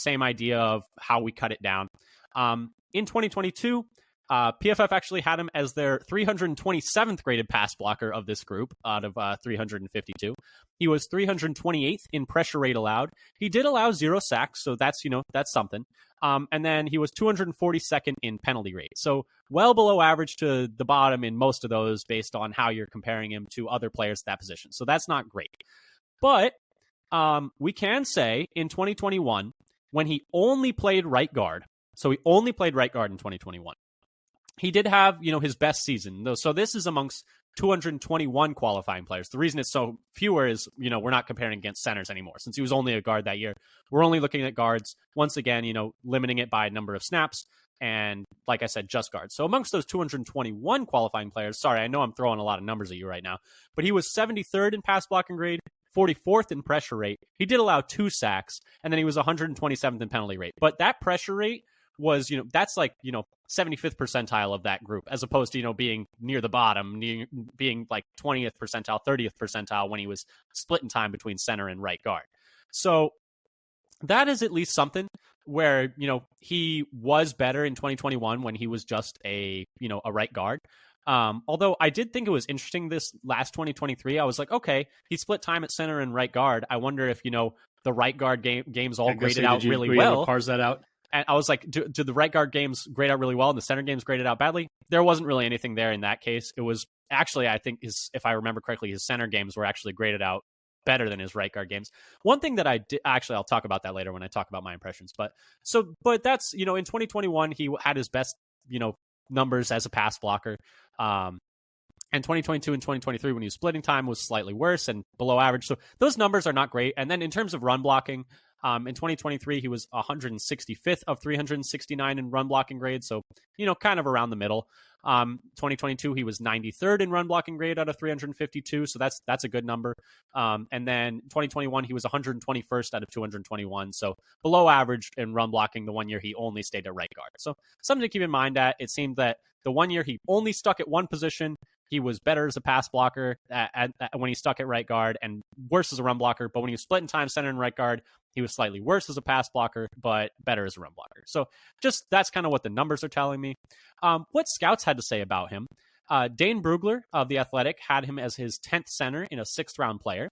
idea of how we cut it down. In 2022, PFF actually had him as their 327th graded pass blocker of this group out of 352. He was 328th in pressure rate allowed. He did allow 0 sacks, so that's something. And then he was 242nd in penalty rate. So well below average to the bottom in most of those based on how you're comparing him to other players at that position. So that's not great. But we can say in 2021, when he only played right guard, so he only played right guard in 2021, he did have, his best season. So this is amongst 221 qualifying players. The reason it's so fewer is, we're not comparing against centers anymore. Since he was only a guard that year, we're only looking at guards. Once again, limiting it by number of snaps. And like I said, just guards. So amongst those 221 qualifying players, sorry, I know I'm throwing a lot of numbers at you right now, but he was 73rd in pass blocking grade, 44th in pressure rate. He did allow 2 sacks, and then he was 127th in penalty rate. But that pressure rate was, that's 75th percentile of that group, as opposed to, being near the bottom, being 20th percentile, 30th percentile when he was splitting time between center and right guard. So that is at least something where, he was better in 2021 when he was just a right guard. Although I did think it was interesting this last 2023, I was like, okay, he split time at center and right guard. I wonder if, the right guard games all graded out really well. Parse that out. And I was like, do the right guard games grade out really well and the center games graded out badly? There wasn't really anything there in that case. It was actually, I think, if I remember correctly, his center games were actually graded out better than his right guard games. One thing that I did, actually, I'll talk about that later when I talk about my impressions. But that's, in 2021, he had his best, numbers as a pass blocker. And 2022 and 2023, when he was splitting time, was slightly worse and below average. So those numbers are not great. And then in terms of run blocking, In 2023, he was 165th of 369 in run blocking grade, so, kind of around the middle. 2022, he was 93rd in run blocking grade out of 352, so that's a good number. And then 2021, he was 121st out of 221, so below average in run blocking the 1 year he only stayed at right guard. So something to keep in mind that it seemed that the 1 year he only stuck at one position, he was better as a pass blocker when he stuck at right guard and worse as a run blocker. But when he was split in time center and right guard, he was slightly worse as a pass blocker, but better as a run blocker. So just that's kind of what the numbers are telling me. What scouts had to say about him. Dane Brugler of The Athletic had him as his 10th center in a 6th round player.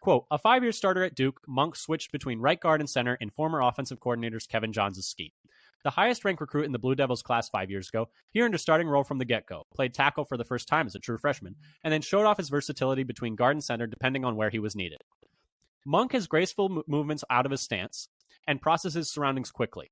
Quote, a 5-year starter at Duke, Monk switched between right guard and center in former offensive coordinators Kevin Johns' scheme. The highest-ranked recruit in the Blue Devils class 5 years ago, he earned a starting role from the get-go, played tackle for the first time as a true freshman, and then showed off his versatility between guard and center depending on where he was needed. Monk has graceful movements out of his stance and processes surroundings quickly.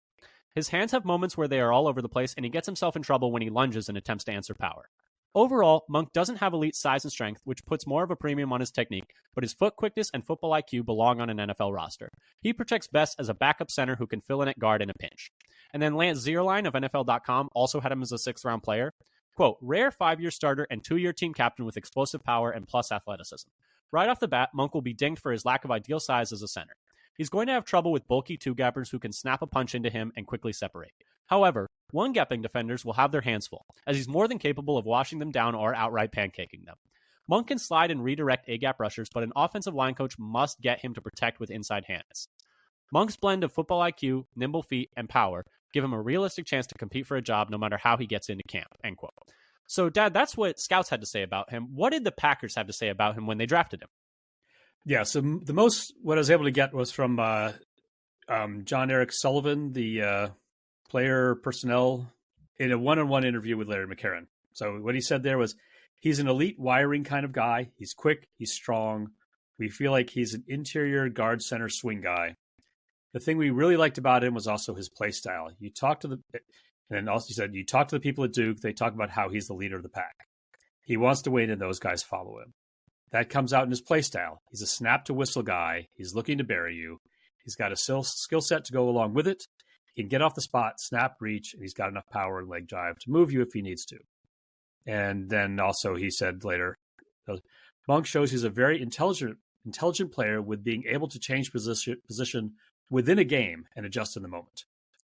His hands have moments where they are all over the place, and he gets himself in trouble when he lunges and attempts to answer power. Overall, Monk doesn't have elite size and strength, which puts more of a premium on his technique, but his foot quickness and football IQ belong on an NFL roster. He protects best as a backup center who can fill in at guard in a pinch. And then Lance Zierlein of NFL.com also had him as a 6th round player. Quote, rare 5-year starter and 2-year team captain with explosive power and plus athleticism. Right off the bat, Monk will be dinged for his lack of ideal size as a center. He's going to have trouble with bulky 2-gappers who can snap a punch into him and quickly separate. However, 1-gapping defenders will have their hands full, as he's more than capable of washing them down or outright pancaking them. Monk can slide and redirect A-gap rushers, but an offensive line coach must get him to protect with inside hands. Monk's blend of football IQ, nimble feet, and power give him a realistic chance to compete for a job no matter how he gets into camp, end quote. So, Dad, that's what scouts had to say about him. What did the Packers have to say about him when they drafted him? Yeah, so the most what I was able to get was from John Eric Sullivan, the player personnel, in a one-on-one interview with Larry McCarron. So what he said there was, he's an elite wiring kind of guy. He's quick. He's strong. We feel like he's an interior guard center swing guy. The thing we really liked about him was also his play style. You talk to he said, you talk to the people at Duke, they talk about how he's the leader of the pack. He wants to win and those guys follow him. That comes out in his play style. He's a snap to whistle guy. He's looking to bury you. He's got a skill set to go along with it. He can get off the spot, snap, reach, and he's got enough power and leg drive to move you if he needs to. And then also he said later, Monk shows he's a very intelligent player with being able to change position within a game and adjust in the moment.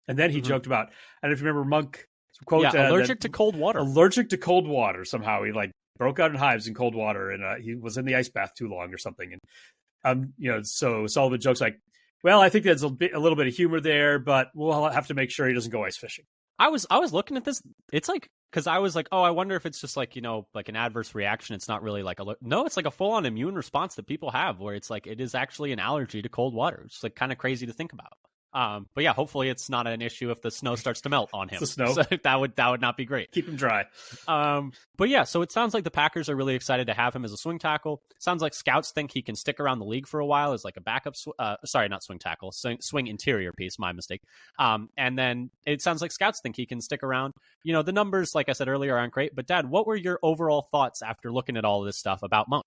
And then he joked about, I don't know if you remember Monk quote, allergic to cold water. Allergic to cold water. Somehow he broke out in hives in cold water, and he was in the ice bath too long or something. And so Sullivan jokes like, well, I think there's a little bit of humor there, but we'll have to make sure he doesn't go ice fishing. I was looking at this. It's like, because I was like, oh, I wonder if it's just like, like an adverse reaction. It's not really like no, it's like a full on immune response that people have where it's like, it is actually an allergy to cold water. It's like kind of crazy to think about. But yeah, hopefully it's not an issue if the snow starts to melt on him. It's the snow. So that would not be great. Keep him dry. But yeah, so it sounds like the Packers are really excited to have him as a swing tackle. Sounds like scouts think he can stick around the league for a while as like a backup. Sorry, not swing tackle, swing interior piece. My mistake. And then it sounds like scouts think he can stick around. The numbers, like I said earlier, aren't great. But Dad, what were your overall thoughts after looking at all of this stuff about Monk?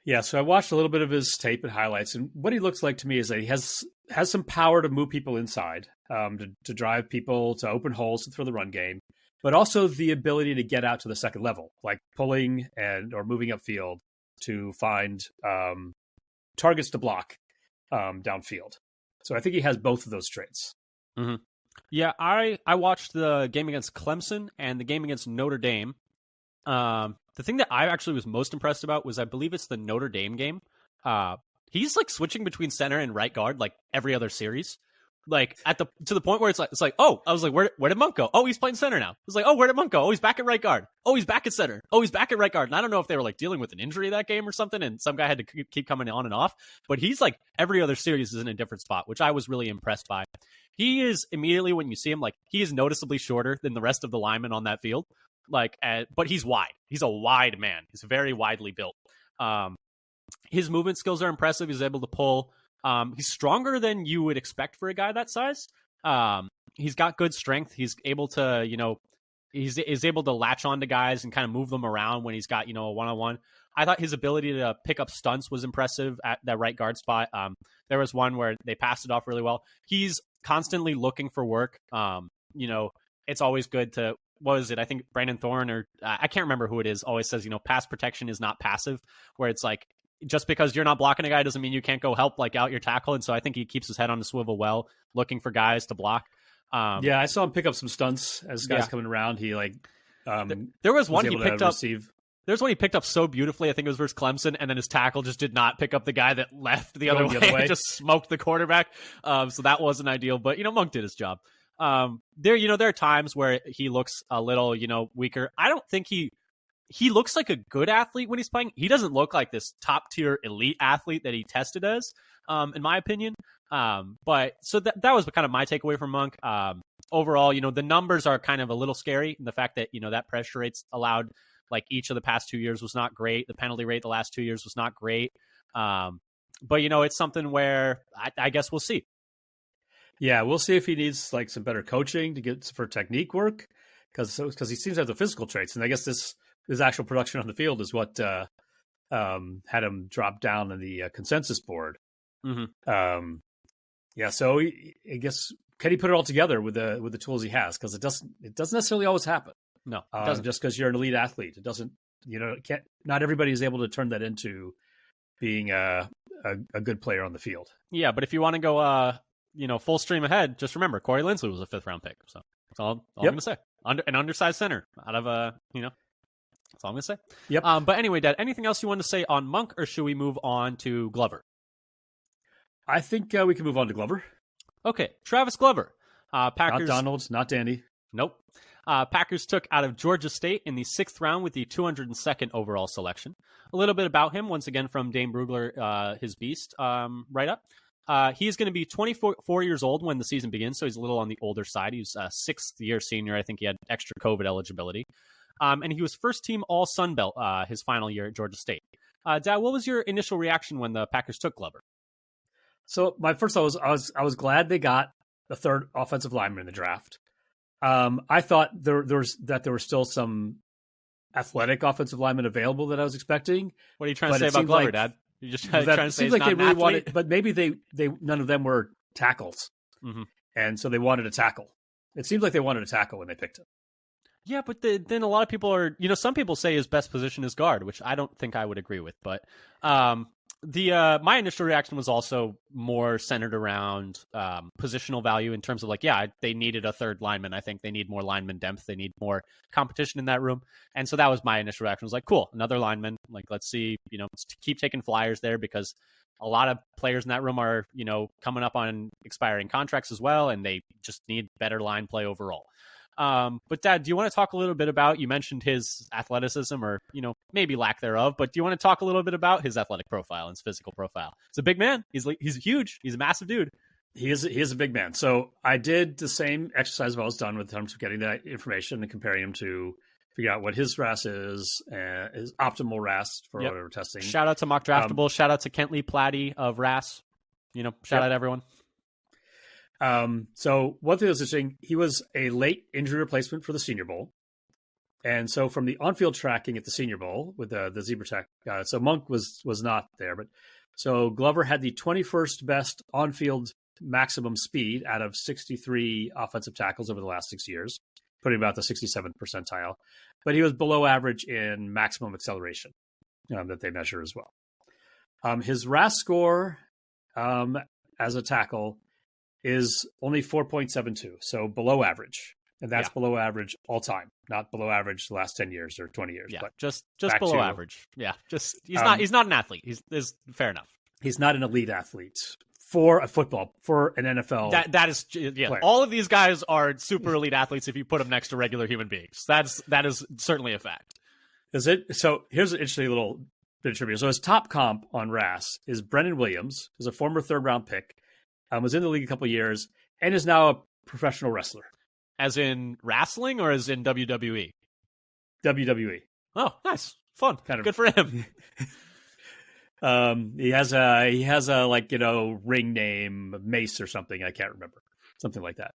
Yeah, so I watched a little bit of his tape and highlights, and what he looks like to me is that he has some power to move people inside, to drive people to open holes for the run game, but also the ability to get out to the second level, like pulling or moving upfield to find targets to block downfield. So I think he has both of those traits. Mm-hmm. Yeah, I watched the game against Clemson and the game against Notre Dame. The thing that I actually was most impressed about was, I believe it's the Notre Dame game. He's like switching between center and right guard like every other series, like to the point where it's like, oh, I was like, where did Monk go? Oh, he's playing center now. It's like, oh, where did Monk go? Oh, he's back at right guard. Oh, he's back at center. Oh, he's back at right guard. And I don't know if they were like dealing with an injury that game or something, and some guy had to keep coming on and off. But he's like every other series is in a different spot, which I was really impressed by. He is immediately when you see him, like he is noticeably shorter than the rest of the linemen on that field. But he's wide. He's a wide man. He's very widely built. His movement skills are impressive. He's able to pull. He's stronger than you would expect for a guy that size. He's got good strength. He's able to, he's able to latch on to guys and kind of move them around when he's got, a one-on-one. I thought his ability to pick up stunts was impressive at that right guard spot. There was one where they passed it off really well. He's constantly looking for work. It's always good to, what is it? I think Brandon Thorne, or I can't remember who it is, always says, pass protection is not passive, where it's like, just because you're not blocking a guy doesn't mean you can't go help like out your tackle. And so I think he keeps his head on the swivel well, looking for guys to block. I saw him pick up some stunts as guys coming around. He there was one he picked up. Receive. There's one he picked up so beautifully. I think it was versus Clemson, and then his tackle just did not pick up the guy that left the other way. And just smoked the quarterback. So that wasn't ideal, but Monk did his job. There are times where he looks a little, weaker. I don't think he looks like a good athlete when he's playing. He doesn't look like this top tier elite athlete that he tested as, in my opinion. But so that was kind of my takeaway from Monk. Overall, the numbers are kind of a little scary. The fact that, that pressure rates allowed like each of the past 2 years was not great. The penalty rate the last 2 years was not great. But it's something where I guess we'll see. Yeah, we'll see if he needs like some better coaching to get for technique work, because he seems to have the physical traits, and I guess his actual production on the field is what had him drop down in the consensus board. Mm-hmm. So I guess, can he put it all together with the tools he has? Because it doesn't necessarily always happen. No, it doesn't. Just because you're an elite athlete, it doesn't. Not everybody is able to turn that into being a good player on the field. Yeah, but if you want to go, full stream ahead, just remember Corey Linsley was a 5th round pick. So that's all I'm going to say. An undersized center out of that's all I'm going to say. Yep. But anyway, Dad, anything else you want to say on Monk, or should we move on to Glover? I think we can move on to Glover. Okay, Travis Glover. Packers. Not Donald, not Danny. Nope. Packers took out of Georgia State in the 6th round with the 202nd overall selection. A little bit about him, once again, from Dane Brugler, his beast write-up. He's going to be 24 years old when the season begins, so he's a little on the older side. He's a 6th-year senior. I think he had extra COVID eligibility. And he was first-team All-Sun Belt his final year at Georgia State. Dad, what was your initial reaction when the Packers took Glover? So my first thought was I was glad they got the 3rd offensive lineman in the draft. I thought there were still some athletic offensive linemen available that I was expecting. What are you trying to say about Glover, Dad? You just trying to say he's like not they an really athlete? wanted, but maybe they none of them were tackles, and so they wanted a tackle. It seemed like they wanted a tackle when they picked him. Yeah, but then a lot of people are, some people say his best position is guard, which I don't think I would agree with. But my initial reaction was also more centered around positional value in terms of they needed a 3rd lineman. I think they need more lineman depth. They need more competition in that room. And so that was my initial reaction. I was like, cool, another lineman. Let's see, let's keep taking flyers there, because a lot of players in that room are, coming up on expiring contracts as well, and they just need better line play overall. But Dad, do you want to talk a little bit about, you mentioned his athleticism, or, maybe lack thereof, but do you want to talk a little bit about his athletic profile and his physical profile? He's a big man. He's huge. He's a massive dude. He is a big man. So I did the same exercise I was done with in terms of getting that information and comparing him to figure out what his RAS is, his optimal RAS for whatever testing. Shout out to Mock Draftable. Shout out to Kentley Platty of RAS. Shout out everyone. So one thing that's interesting, he was a late injury replacement for the Senior Bowl. And so from the on-field tracking at the Senior Bowl with the Zebra Tech, so Monk was not there, but so Glover had the 21st best on-field maximum speed out of 63 offensive tackles over the last 6 years, putting about the 67th percentile, but he was below average in maximum acceleration that they measure as well. His RAS score as a tackle is only 4.72, so below average. And that's below average all time, not below average the last 10 years or 20 years. Yeah, but just below average. Yeah, just he's not an athlete. He's fair enough. He's not an elite athlete for an NFL. That is player. All of these guys are super elite athletes if you put them next to regular human beings. That is certainly a fact. Is it? So here's an interesting little bit of trivia. So his top comp on RAS is Brennan Williams, who's a former 3rd round pick. Was in the league a couple of years, and is now a professional wrestler. As in wrestling, or as in WWE? WWE. Oh, nice, fun, good for him. He has a ring name, Mace or something. I can't remember, something like that.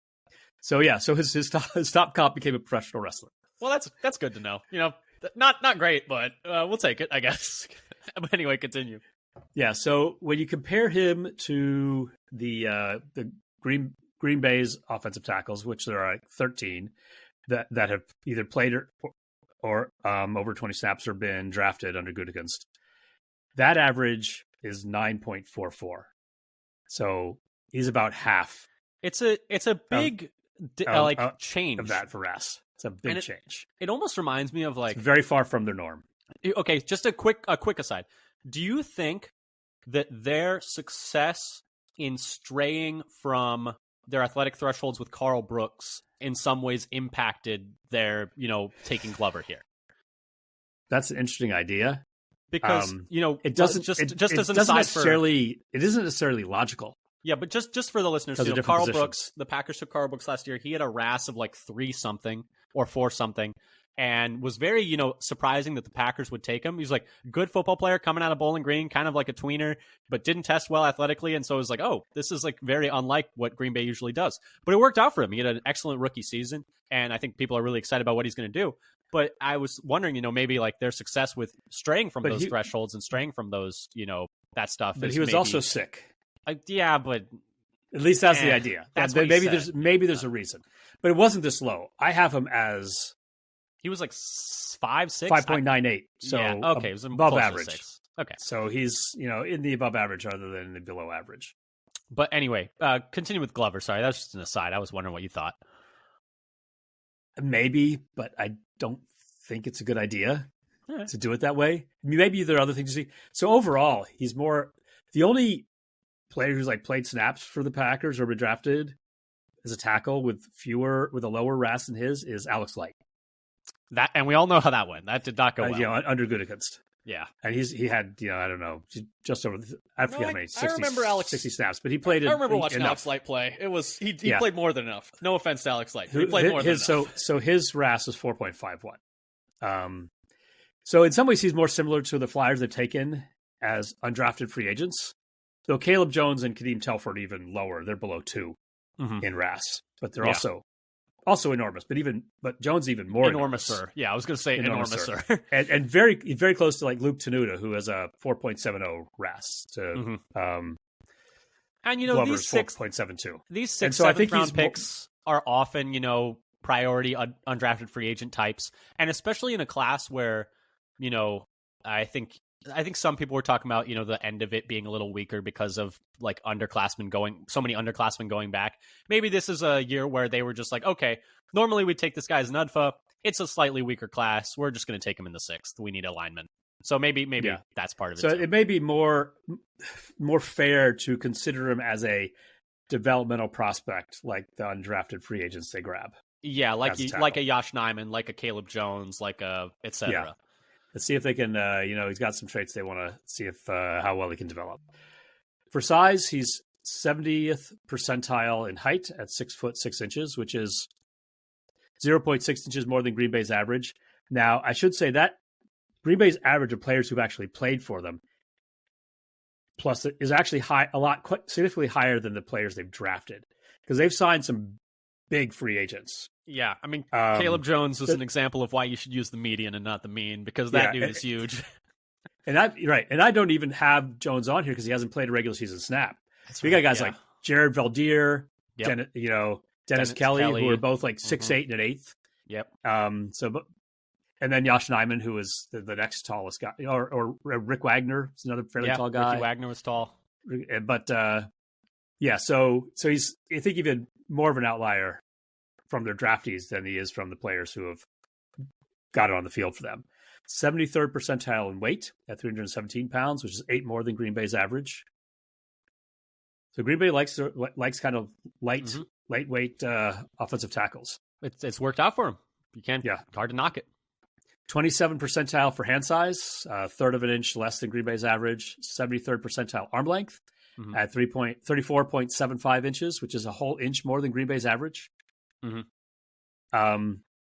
So his top comp became a professional wrestler. Well, that's good to know. Not great, but we'll take it, I guess. But anyway, continue. Yeah. So when you compare him to the Green Bay's offensive tackles, which there are like 13 that have either played or over 20 snaps or been drafted under Gutekunst, that average is 9.44. So he's about half. It's a big change of that for Rass. It's a big change. It almost reminds me of like it's very far from their norm. Okay, just a quick aside. Do you think that their success in straying from their athletic thresholds with Carl Brooks in some ways impacted their, taking Glover here? That's an interesting idea. Because, it doesn't necessarily it isn't necessarily logical. Yeah, but just for the listeners, Carl Brooks, the Packers took Carl Brooks last year. He had a RAS of like 3-something or 4-something, and was very, surprising that the Packers would take him. He's like good football player coming out of Bowling Green, kind of like a tweener, but didn't test well athletically. And so it was like, oh, this is like very unlike what Green Bay usually does. But it worked out for him. He had an excellent rookie season, and I think people are really excited about what he's going to do. But I was wondering, maybe like their success with straying from those thresholds and straying from those, that stuff. But he was also sick. Yeah, but at least that's the idea. That's maybe there's a reason, but it wasn't this low. I have him as he was like 5.6, 5.98. So yeah, okay, it was above average. 6. Okay, so he's in the above average rather than the below average. But anyway, continue with Glover. Sorry, that was just an aside. I was wondering what you thought. Maybe, but I don't think it's a good idea to do it that way. Maybe there are other things to see. So overall, he's more the only player who's like played snaps for the Packers or been drafted as a tackle with a lower RAS than his is Alex Light. That, and we all know how that went. That did not go well. Under Gutekunst. Yeah, and he had I don't know, just over I forget how many 60, I remember 60 snaps, but he played. I remember watching Alex Light play. It was he played more than enough. No offense to Alex Light, he played more than enough. So his RAS was 4.51. So in some ways he's more similar to the Flyers they've taken as undrafted free agents. Though Caleb Jones and Kadeem Telford even lower, they're below 2 in RAS, but they're also enormous. But Jones even more enormous. Yeah, I was going to say enormouser. and very very close to like Luke Tenuta, who has a 4.70 RAS to and Glover's 4.72. These 6 7th round picks are often priority undrafted free agent types, and especially in a class where I think some people were talking about, the end of it being a little weaker because of like so many underclassmen going back. Maybe this is a year where they were just like, okay, normally we take this guy as an UDFA. It's a slightly weaker class. We're just going to take him in the 6th. We need alignment. So maybe that's part of it. So too. It may be more fair to consider him as a developmental prospect, like the undrafted free agents they grab. Yeah, like a Josh Nijman, like a Caleb Jones, like a et cetera. Yeah. Let's see if they can, he's got some traits they want to see if how well he can develop. For size, he's 70th percentile in height at 6'6", which is 0.6 inches more than Green Bay's average. Now, I should say that Green Bay's average of players who've actually played for them, plus is actually quite significantly higher than the players they've drafted, because they've signed some big free agents. Yeah, I mean, Caleb Jones is an example of why you should use the median and not the mean, because that dude is huge. And I don't even have Jones on here because he hasn't played a regular season snap. We got guys like Jared Valdir, Dennis Kelly, who are both like 6'8" and an 8th. Yep. And then Josh Nijman, who is the next tallest guy, or Rick Wagner is another fairly tall guy. Ricky Wagner was tall, but so he's I think even more of an outlier from their draftees than he is from the players who have got it on the field for them. 73rd percentile in weight at 317 pounds, which is 8 more than Green Bay's average. So Green Bay likes kind of lightweight offensive tackles. It's worked out for him. You can't. Yeah, hard to knock it. 27th percentile for hand size, a third of an inch less than Green Bay's average. 73rd percentile arm length at 34.75 inches, which is a whole inch more than Green Bay's average. And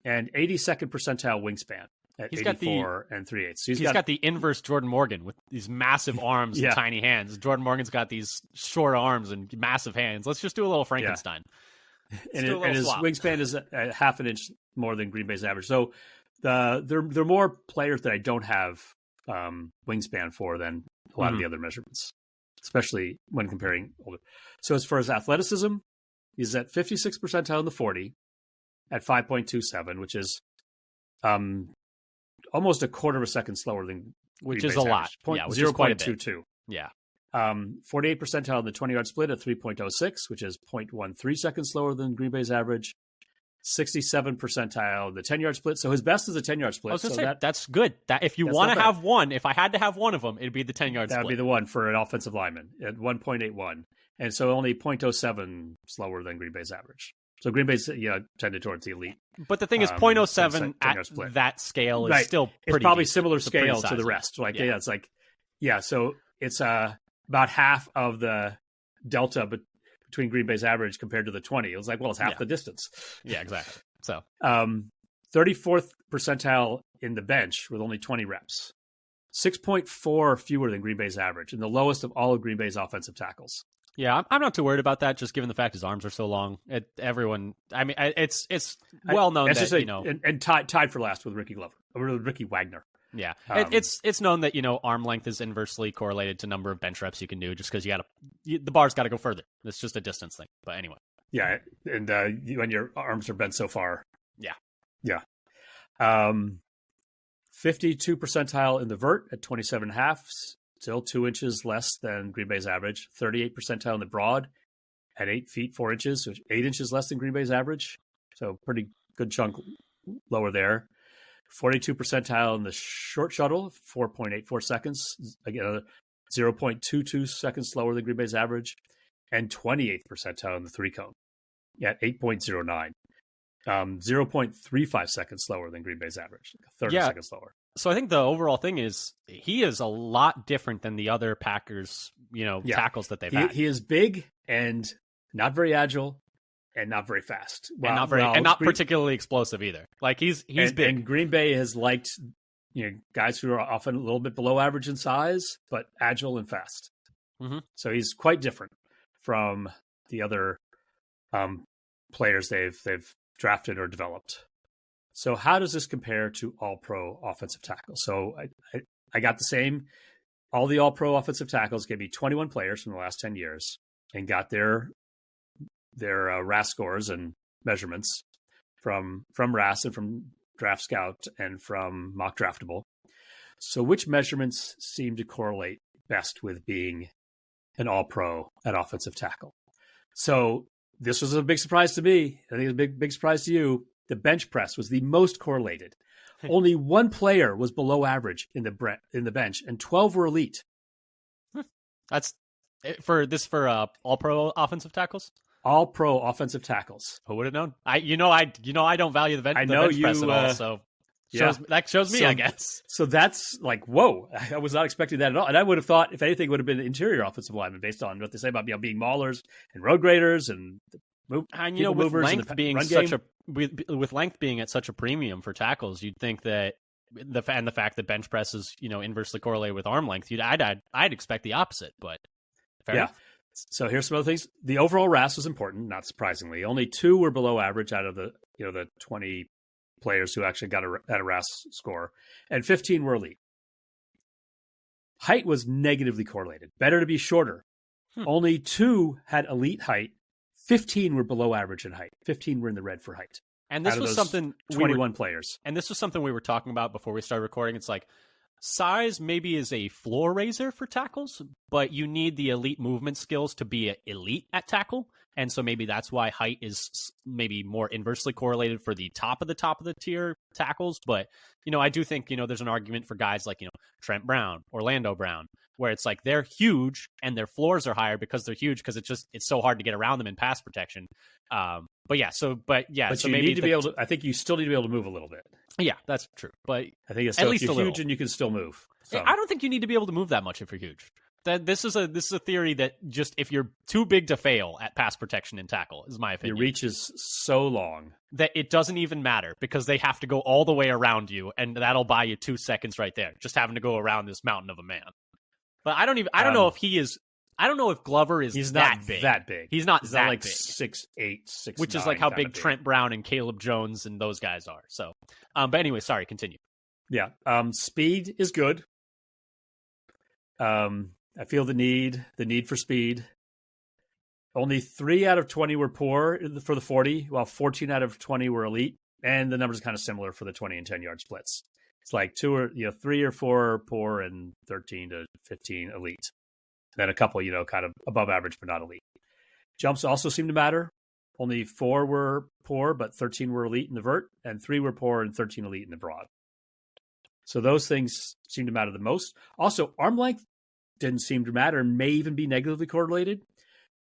82nd percentile wingspan at 84 and 3/8. So he's got the inverse Jordan Morgan with these massive arms and tiny hands. Jordan Morgan's got these short arms and massive hands. Let's just do a little Frankenstein. And his wingspan is a half an inch more than Green Bay's average. So they're more players that I don't have wingspan for than a lot of the other measurements, especially when comparing older. So as far as athleticism, he's at 56th percentile in the 40 at 5.27, which is almost a quarter of a second slower than which is a lot. Yeah, which is quite a bit. Yeah. 48th percentile in the 20-yard split at 3.06, which is 0.13 seconds slower than Green Bay's average. 67th percentile in the 10-yard split. So his best is a 10-yard split. I was going to so say, that's good. That if you want to have one, if I had to have one of them, it'd be the 10-yard split. That would be the one for an offensive lineman at 1.81. And so only 0.07 slower than Green Bay's average. So Green Bay's tended towards the elite. But the thing is, 0.07 at that scale is still pretty. It's probably decent. similar It's scale to the rest. Like it's like so it's about half of the delta between Green Bay's average compared to the 20. It was like, well, it's half the distance. Yeah, exactly. So 34th percentile in the bench with only 20 reps. 6.4 fewer than Green Bay's average, and the lowest of all of Green Bay's offensive tackles. Yeah, I'm not too worried about that, just given the fact his arms are so long. It's well known that and tied for last with Ricky Wagner. Yeah, it's known that arm length is inversely correlated to number of bench reps you can do, just because the bar's got to go further. It's just a distance thing. But anyway, yeah, and when your arms are bent so far, yeah. 52 percentile in the vert at 27.5, still 2 inches less than Green Bay's average. 38 percentile in the broad at 8 feet 4 inches, which 8 inches less than Green Bay's average. So pretty good chunk lower there. 42 percentile in the short shuttle, 4.84 seconds. Again, 0.22 seconds slower than Green Bay's average. And 28th percentile in the three cone at 8.09. 0.35 seconds slower than Green Bay's average. 30 seconds slower. So I think the overall thing is he is a lot different than the other Packers, tackles that they've had. He is big and not very agile and not very fast. And not particularly explosive either. Like he's big. And Green Bay has liked guys who are often a little bit below average in size, but agile and fast. Mm-hmm. So he's quite different from the other players they've drafted or developed. So how does this compare to all-pro offensive tackles? So I got the same. All the all-pro offensive tackles gave me 21 players from the last 10 years and got their RAS scores and measurements from RAS and from Draft Scout and from Mock Draftable. So which measurements seem to correlate best with being an all-pro at offensive tackle? So this was a big surprise to me. I think it's a big surprise to you. The bench press was the most correlated. Only one player was below average in the bench, and 12 were elite. That's for all pro offensive tackles. All pro offensive tackles. Who would have known? I don't value the bench press at all. So that shows me, I guess. So that's like, whoa! I was not expecting that at all. And I would have thought, if anything, it would have been interior offensive linemen based on what they say about being maulers and road graders and. With length being at such a premium for tackles, you'd think that the fact that bench press is inversely correlated with arm length, I'd expect the opposite. But fair enough. So here's some other things. The overall RAS was important, not surprisingly. Only 2 were below average out of the 20 players who actually got a RAS score, and 15 were elite. Height was negatively correlated. Better to be shorter. Only 2 had elite height. 15 were below average in height. 15 were in the red for height. And this was something 21 players. And this was something we were talking about before we started recording. It's like size maybe is a floor raiser for tackles, but you need the elite movement skills to be elite at tackle. And so maybe that's why height is maybe more inversely correlated for the top of the tier tackles. But, I do think, there's an argument for guys like, Trent Brown, Orlando Brown, where it's like they're huge and their floors are higher because they're huge because it's so hard to get around them in pass protection. But so you maybe need to be able to. I think you still need to be able to move a little bit. Yeah, that's true. But I think at least you're a little. huge and you can still move. So. I don't think you need to be able to move that much if you're huge. This is a theory that just if you're too big to fail at pass protection and tackle is my opinion. Your reach is so long that it doesn't even matter because they have to go all the way around you, and that'll buy you 2 seconds right there, just having to go around this mountain of a man. But I don't know if he is. I don't know if Glover is He's that not big. that big. He's not He's that not like big. 6'8", 6'9", which is like how kinda big Trent Brown and Caleb Jones and those guys are. So, but anyway, sorry, continue. Yeah. Speed is good. I feel the need for speed. Only 3 out of 20 were poor for the 40, while 14 out of 20 were elite. And the numbers are kind of similar for the 20 and 10-yard splits. It's like 3 or 4 poor and 13 to 15 elite. Then a couple, kind of above average, but not elite. Jumps also seem to matter. Only 4 were poor, but 13 were elite in the vert, and 3 were poor and 13 elite in the broad. So those things seem to matter the most. Also, arm length didn't seem to matter and may even be negatively correlated.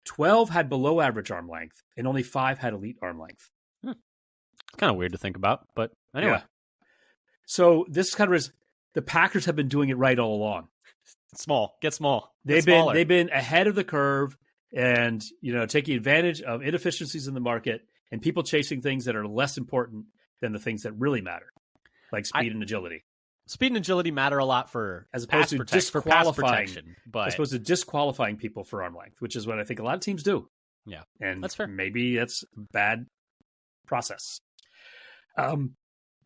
12 had below average arm length, and only 5 had elite arm length. It's kind of weird to think about, but anyway. Yeah. So this kind of is, the Packers have been doing it right all along. Small, get small. They've been ahead of the curve, and taking advantage of inefficiencies in the market and people chasing things that are less important than the things that really matter, like speed and agility. Speed and agility matter a lot for as opposed to pass protection, but as opposed to disqualifying people for arm length, which is what I think a lot of teams do. Yeah, and that's fair. Maybe that's a bad process.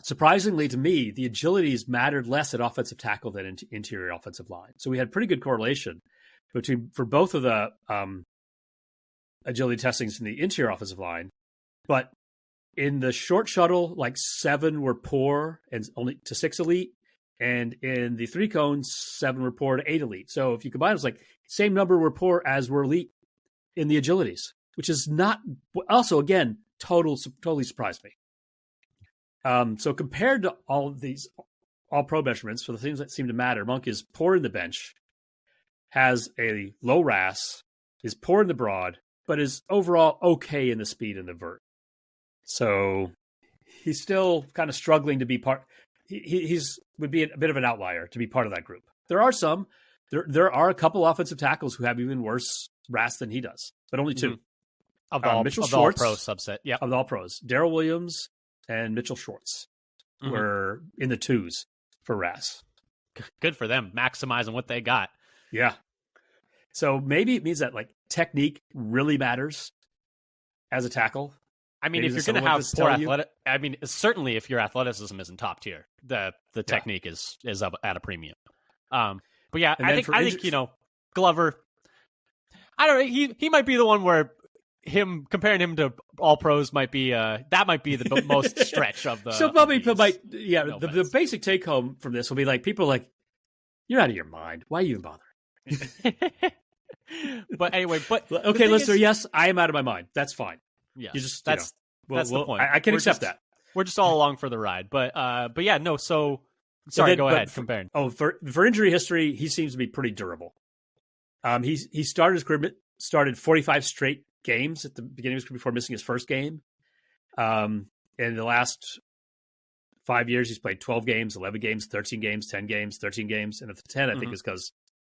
Surprisingly to me, the agilities mattered less at offensive tackle than in interior offensive line. So we had pretty good correlation for both of the agility testings in the interior offensive line, but in the short shuttle, like 7 were poor and only to 6 elite. And in the 3 cones, 7 were poor to 8 elite. So if you combine, it's like same number were poor as were elite in the agilities, which is not also, again, totally surprised me. So compared to all of these all-pro measurements for the things that seem to matter, Monk is poor in the bench, has a low RAS, is poor in the broad, but is overall okay in the speed and the vert. So he's still kind of struggling to be part. He's would be a bit of an outlier to be part of that group. There are some. There are a couple offensive tackles who have even worse RAS than he does, but only 2. Of the Mitchell Schwartz, all-pro subset. Yeah, of the all-pros. Darrell Williams and Mitchell Schwartz were in the 2s for RAS. Good for them, maximizing what they got. Yeah. So maybe it means that like technique really matters as a tackle. I mean, if you're going to have poor athletic, I mean, certainly if your athleticism isn't top tier, the technique is up at a premium. But yeah, I think Glover. I don't know. He might be the one where comparing him to all pros might be that might be the most stretch of the. So probably might the basic take home from this will be like people are like, you're out of your mind. Why are you even bothering? But anyway, okay, listener. Yes, I am out of my mind. That's fine. Yeah, that's the point. I can accept that. We're just all along for the ride. But yeah, no. So sorry, go ahead. Comparing. For injury history, he seems to be pretty durable. He started his career, started 45 straight games at the beginning of his career before missing his first game. In the last 5 years, he's played 12 games, 11 games, 13 games, 10 games, 13 games, and at the 10, I think is because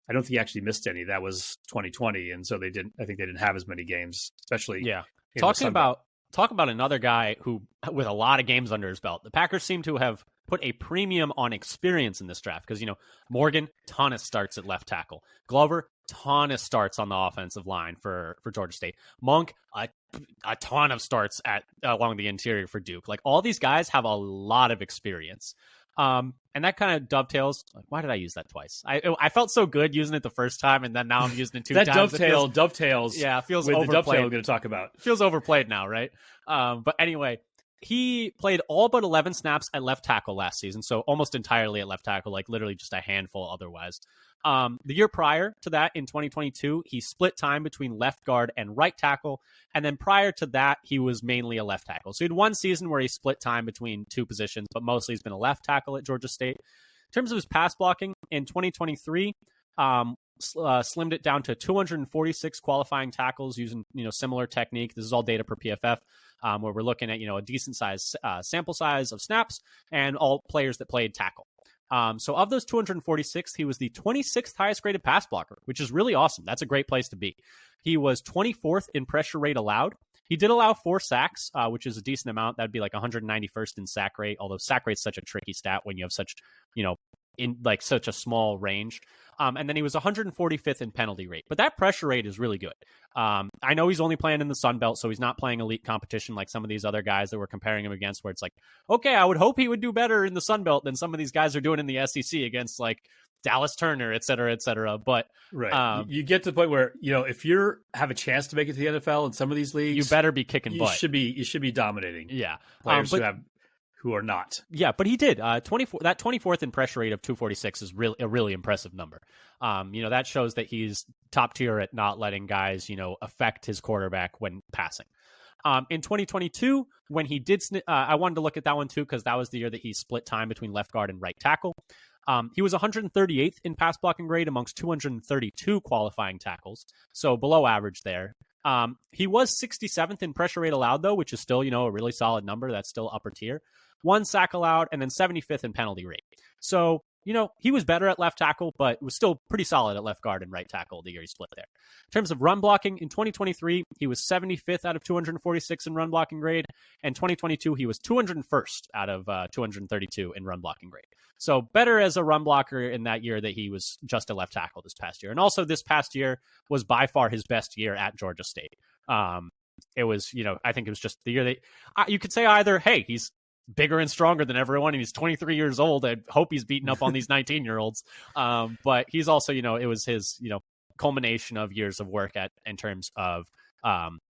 I don't think he actually missed any. That was 2020, and so I think they didn't have as many games, especially. Yeah. Talk about another guy who, with a lot of games under his belt, the Packers seem to have put a premium on experience in this draft because, Morgan, ton of starts at left tackle. Glover, ton of starts on the offensive line for Georgia State. Monk, a ton of starts along the interior for Duke. Like, all these guys have a lot of experience. And that kind of dovetails. Why did I use that twice? I felt so good using it the first time, and then now I'm using it 2 times. That dovetails. Yeah, it feels with overplayed. The dovetail we're going to talk about. It feels overplayed now, right? But anyway, he played all but 11 snaps at left tackle last season, so almost entirely at left tackle, like literally just a handful otherwise. The year prior to that, in 2022, he split time between left guard and right tackle. And then prior to that, he was mainly a left tackle. So he had one season where he split time between 2 positions, but mostly he's been a left tackle at Georgia State. In terms of his pass blocking, in 2023, slimmed it down to 246 qualifying tackles using similar technique. This is all data per PFF, where we're looking at a decent size sample size of snaps and all players that played tackle. So of those 246, he was the 26th highest graded pass blocker, which is really awesome. That's a great place to be. He was 24th in pressure rate allowed. He did allow 4 sacks, which is a decent amount. That'd be like 191st in sack rate, although sack rate's such a tricky stat when you have such, in like such a small range. And then he was 145th in penalty rate. But that pressure rate is really good. I know he's only playing in the Sun Belt, so he's not playing elite competition like some of these other guys that we're comparing him against, where it's like, okay, I would hope he would do better in the Sun Belt than some of these guys are doing in the SEC against like Dallas Turner, et cetera, et cetera. But right, you get to the point where, you know, if you have a chance to make it to the NFL in some of these leagues, you better be kicking butt. You should be dominating. Yeah, players who are not. Yeah, but he did. 24th in pressure rate of 246 is a really impressive number. You know, that shows that he's top tier at not letting guys, you know, affect his quarterback when passing. In 2022, when he did, I wanted to look at that one too, because that was the year that he split time between left guard and right tackle. He was 138th in pass blocking grade amongst 232 qualifying tackles, so below average there. He was 67th in pressure rate allowed, though, which is still, you know, a really solid number. That's still upper tier. 1 sack allowed, and then 75th in penalty rate. So, you know, he was better at left tackle, but was still pretty solid at left guard and right tackle the year he split there. In terms of run blocking, in 2023, he was 75th out of 246 in run blocking grade, and 2022, he was 201st out of 232 in run blocking grade. So better as a run blocker in that year that he was just a left tackle this past year. And also this past year was by far his best year at Georgia State. It was, you know, I think it was just the year that you could say either, hey, he's bigger and stronger than everyone, and he's 23 years old. I hope he's beating up on these 19-year-olds. But he's also, you know, it was his, you know, culmination of years of work in terms of,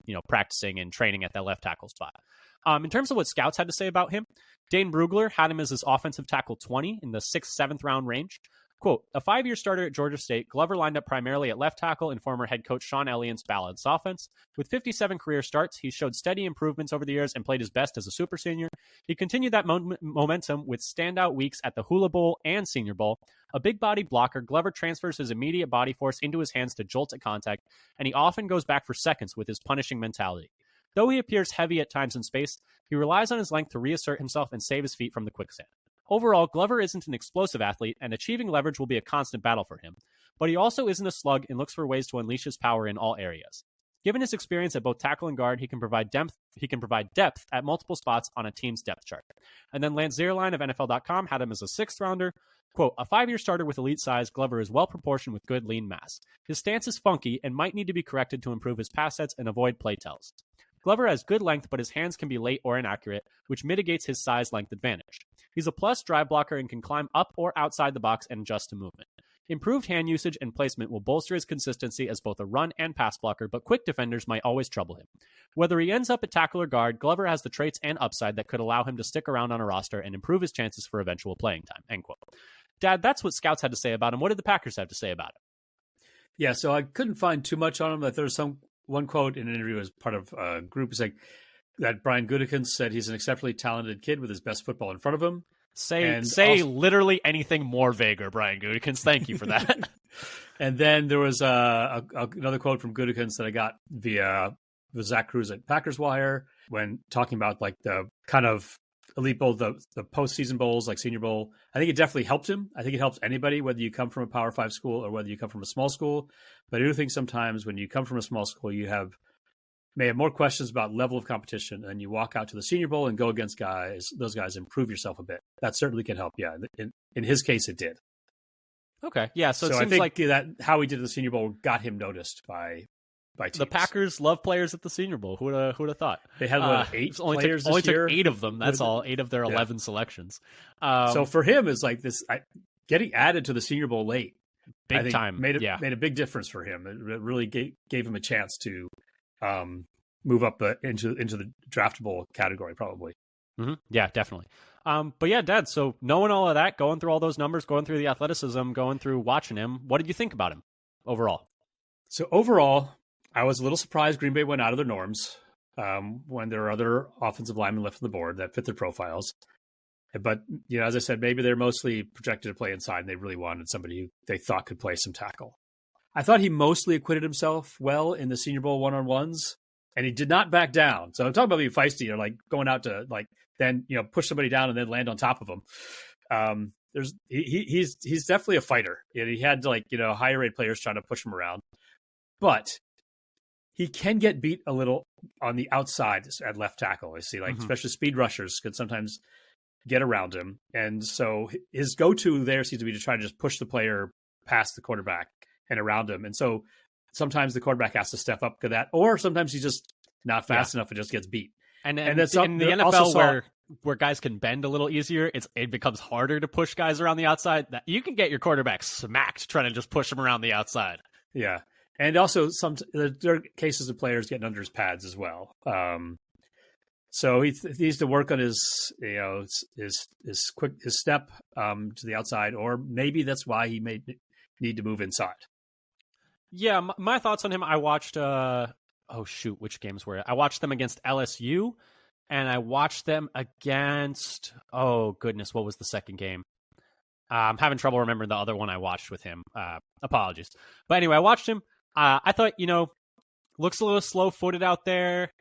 you know, practicing and training at that left tackle spot. In terms of what scouts had to say about him, Dane Brugler had him as his offensive tackle 20 in the 6th, 7th round range. Quote, a 5-year starter at Georgia State, Glover lined up primarily at left tackle in former head coach Sean Elliott's balanced offense. With 57 career starts, he showed steady improvements over the years and played his best as a super senior. He continued that momentum with standout weeks at the Hula Bowl and Senior Bowl. A big-bodied blocker, Glover transfers his immediate body force into his hands to jolt at contact, and he often goes back for seconds with his punishing mentality. Though he appears heavy at times in space, he relies on his length to reassert himself and save his feet from the quicksand. Overall, Glover isn't an explosive athlete, and achieving leverage will be a constant battle for him. But he also isn't a slug and looks for ways to unleash his power in all areas. Given his experience at both tackle and guard, he can provide depth at multiple spots on a team's depth chart. And then Lance Zierlein of NFL.com had him as a 6th rounder. Quote, a 5-year starter with elite size, Glover is well proportioned with good lean mass. His stance is funky and might need to be corrected to improve his pass sets and avoid play tells. Glover has good length, but his hands can be late or inaccurate, which mitigates his size-length advantage. He's a plus drive blocker and can climb up or outside the box and adjust to movement. Improved hand usage and placement will bolster his consistency as both a run and pass blocker, but quick defenders might always trouble him. Whether he ends up at tackle or guard, Glover has the traits and upside that could allow him to stick around on a roster and improve his chances for eventual playing time. End quote. Dad, that's what scouts had to say about him. What did the Packers have to say about him? Yeah, so I couldn't find too much on him. That there's one quote in an interview as part of a group saying that Brian Gutekunst said he's an exceptionally talented kid with his best football in front of him. Say literally anything more vaguer, Brian Gutekunst. Thank you for that. And then there was another quote from Gutekunst that I got via Zach Cruz at Packers Wire when talking about like the kind of elite bowl, the postseason bowls like Senior Bowl. I think it definitely helped him. I think it helps anybody, whether you come from a Power 5 school or whether you come from a small school. But I do think sometimes when you come from a small school, you may have more questions about level of competition, and you walk out to the Senior Bowl and go against those guys, improve yourself a bit. That certainly can help. Yeah, in his case, it did. Okay, yeah. So it seems I think like that how he did the Senior Bowl got him noticed by teams. The Packers love players at the Senior Bowl. Who would have thought? They had 8 players only this year. Took 8 of them. That's all. 8 of their 11 selections. So for him, it's like this getting added to the Senior Bowl late. Big time. Made a big difference for him. It really gave him a chance to move up into the draftable category, probably. Mm-hmm. Yeah, definitely. But yeah, Dad, so knowing all of that, going through all those numbers, going through the athleticism, going through watching him, what did you think about him overall? So overall, I was a little surprised Green Bay went out of their norms when there were other offensive linemen left on the board that fit their profiles. But, you know, as I said, maybe they're mostly projected to play inside, and they really wanted somebody who they thought could play some tackle. I thought he mostly acquitted himself well in the Senior Bowl one-on-ones, and he did not back down. So I'm talking about being feisty or like going out to like then, you know, push somebody down and then land on top of them. He's definitely a fighter. And he had like, you know, higher rate players trying to push him around, but he can get beat a little on the outside at left tackle. I see, like especially speed rushers could sometimes get around him. And so his go-to there seems to be to try to just push the player past the quarterback and around him. And so sometimes the quarterback has to step up to that, or sometimes he's just not fast enough and just gets beat. And that's in the NFL where guys can bend a little easier, it becomes harder to push guys around the outside. That you can get your quarterback smacked trying to just push him around the outside. Yeah. And also there are cases of players getting under his pads as well. So he needs to work on his step to the outside, or maybe that's why he may need to move inside. Yeah, my thoughts on him. I watched. Which games were it? I watched them against LSU, and I watched them against. Oh goodness, what was the second game? I'm having trouble remembering the other one I watched with him. Apologies, but anyway, I watched him. I thought, looks a little slow-footed out there.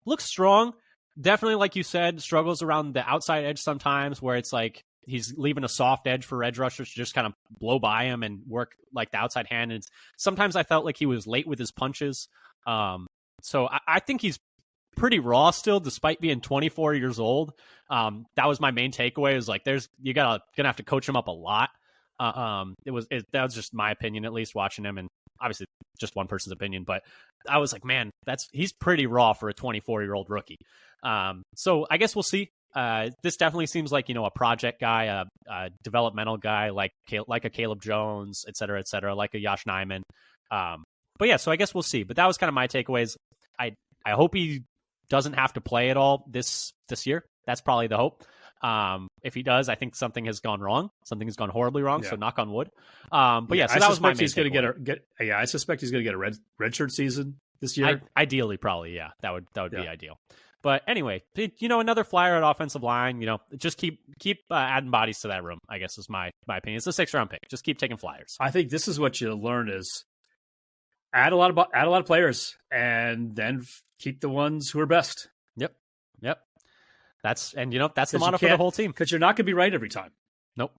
Looks strong. Definitely, like you said, struggles around the outside edge sometimes, where it's like he's leaving a soft edge for edge rushers to just kind of blow by him and work like the outside hand. And sometimes I felt like he was late with his punches. So I think he's pretty raw still, despite being 24 years old. That was my main takeaway. Is like, you're gonna have to coach him up a lot. That was just my opinion, at least watching him, and obviously just one person's opinion, but I was like, man, he's pretty raw for a 24-year-old rookie. So I guess we'll see. This definitely seems like, a project guy, a developmental guy, like a Caleb Jones, et cetera, like a Josh Nijman. But yeah, so I guess we'll see. But that was kind of my takeaways. I hope he doesn't have to play at all this year. That's probably the hope. If he does, I think something has gone wrong. Something has gone horribly wrong. Yeah. So knock on wood. So that was my main takeaway. I suspect he's going to get a redshirt season this year. Ideally, probably, yeah. That would be ideal. But anyway, another flyer at offensive line. Just keep adding bodies to that room, I guess is my opinion. It's a 6th-round pick. Just keep taking flyers. I think this is what you learn is add a lot of players, and then keep the ones who are best. Yep. That's the motto for the whole team. Because you're not going to be right every time. Nope.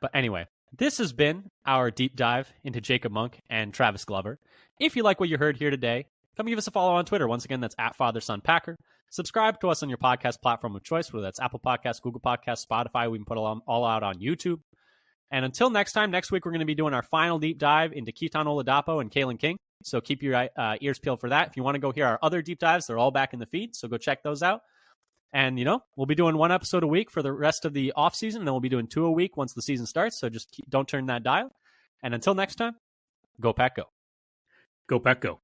But anyway, this has been our deep dive into Jacob Monk and Travis Glover. If you like what you heard here today, come give us a follow on Twitter. Once again, that's @FatherSonPacker. Subscribe to us on your podcast platform of choice, whether that's Apple Podcasts, Google Podcasts, Spotify. We can put all out on YouTube. And until next time, next week, we're going to be doing our final deep dive into Keaton Oladapo and Kalen King. So keep your ears peeled for that. If you want to go hear our other deep dives, they're all back in the feed. So go check those out. And, we'll be doing one episode a week for the rest of the off season. And then we'll be doing 2 a week once the season starts. So just don't turn that dial. And until next time, go Pack Go. Go Pack Go.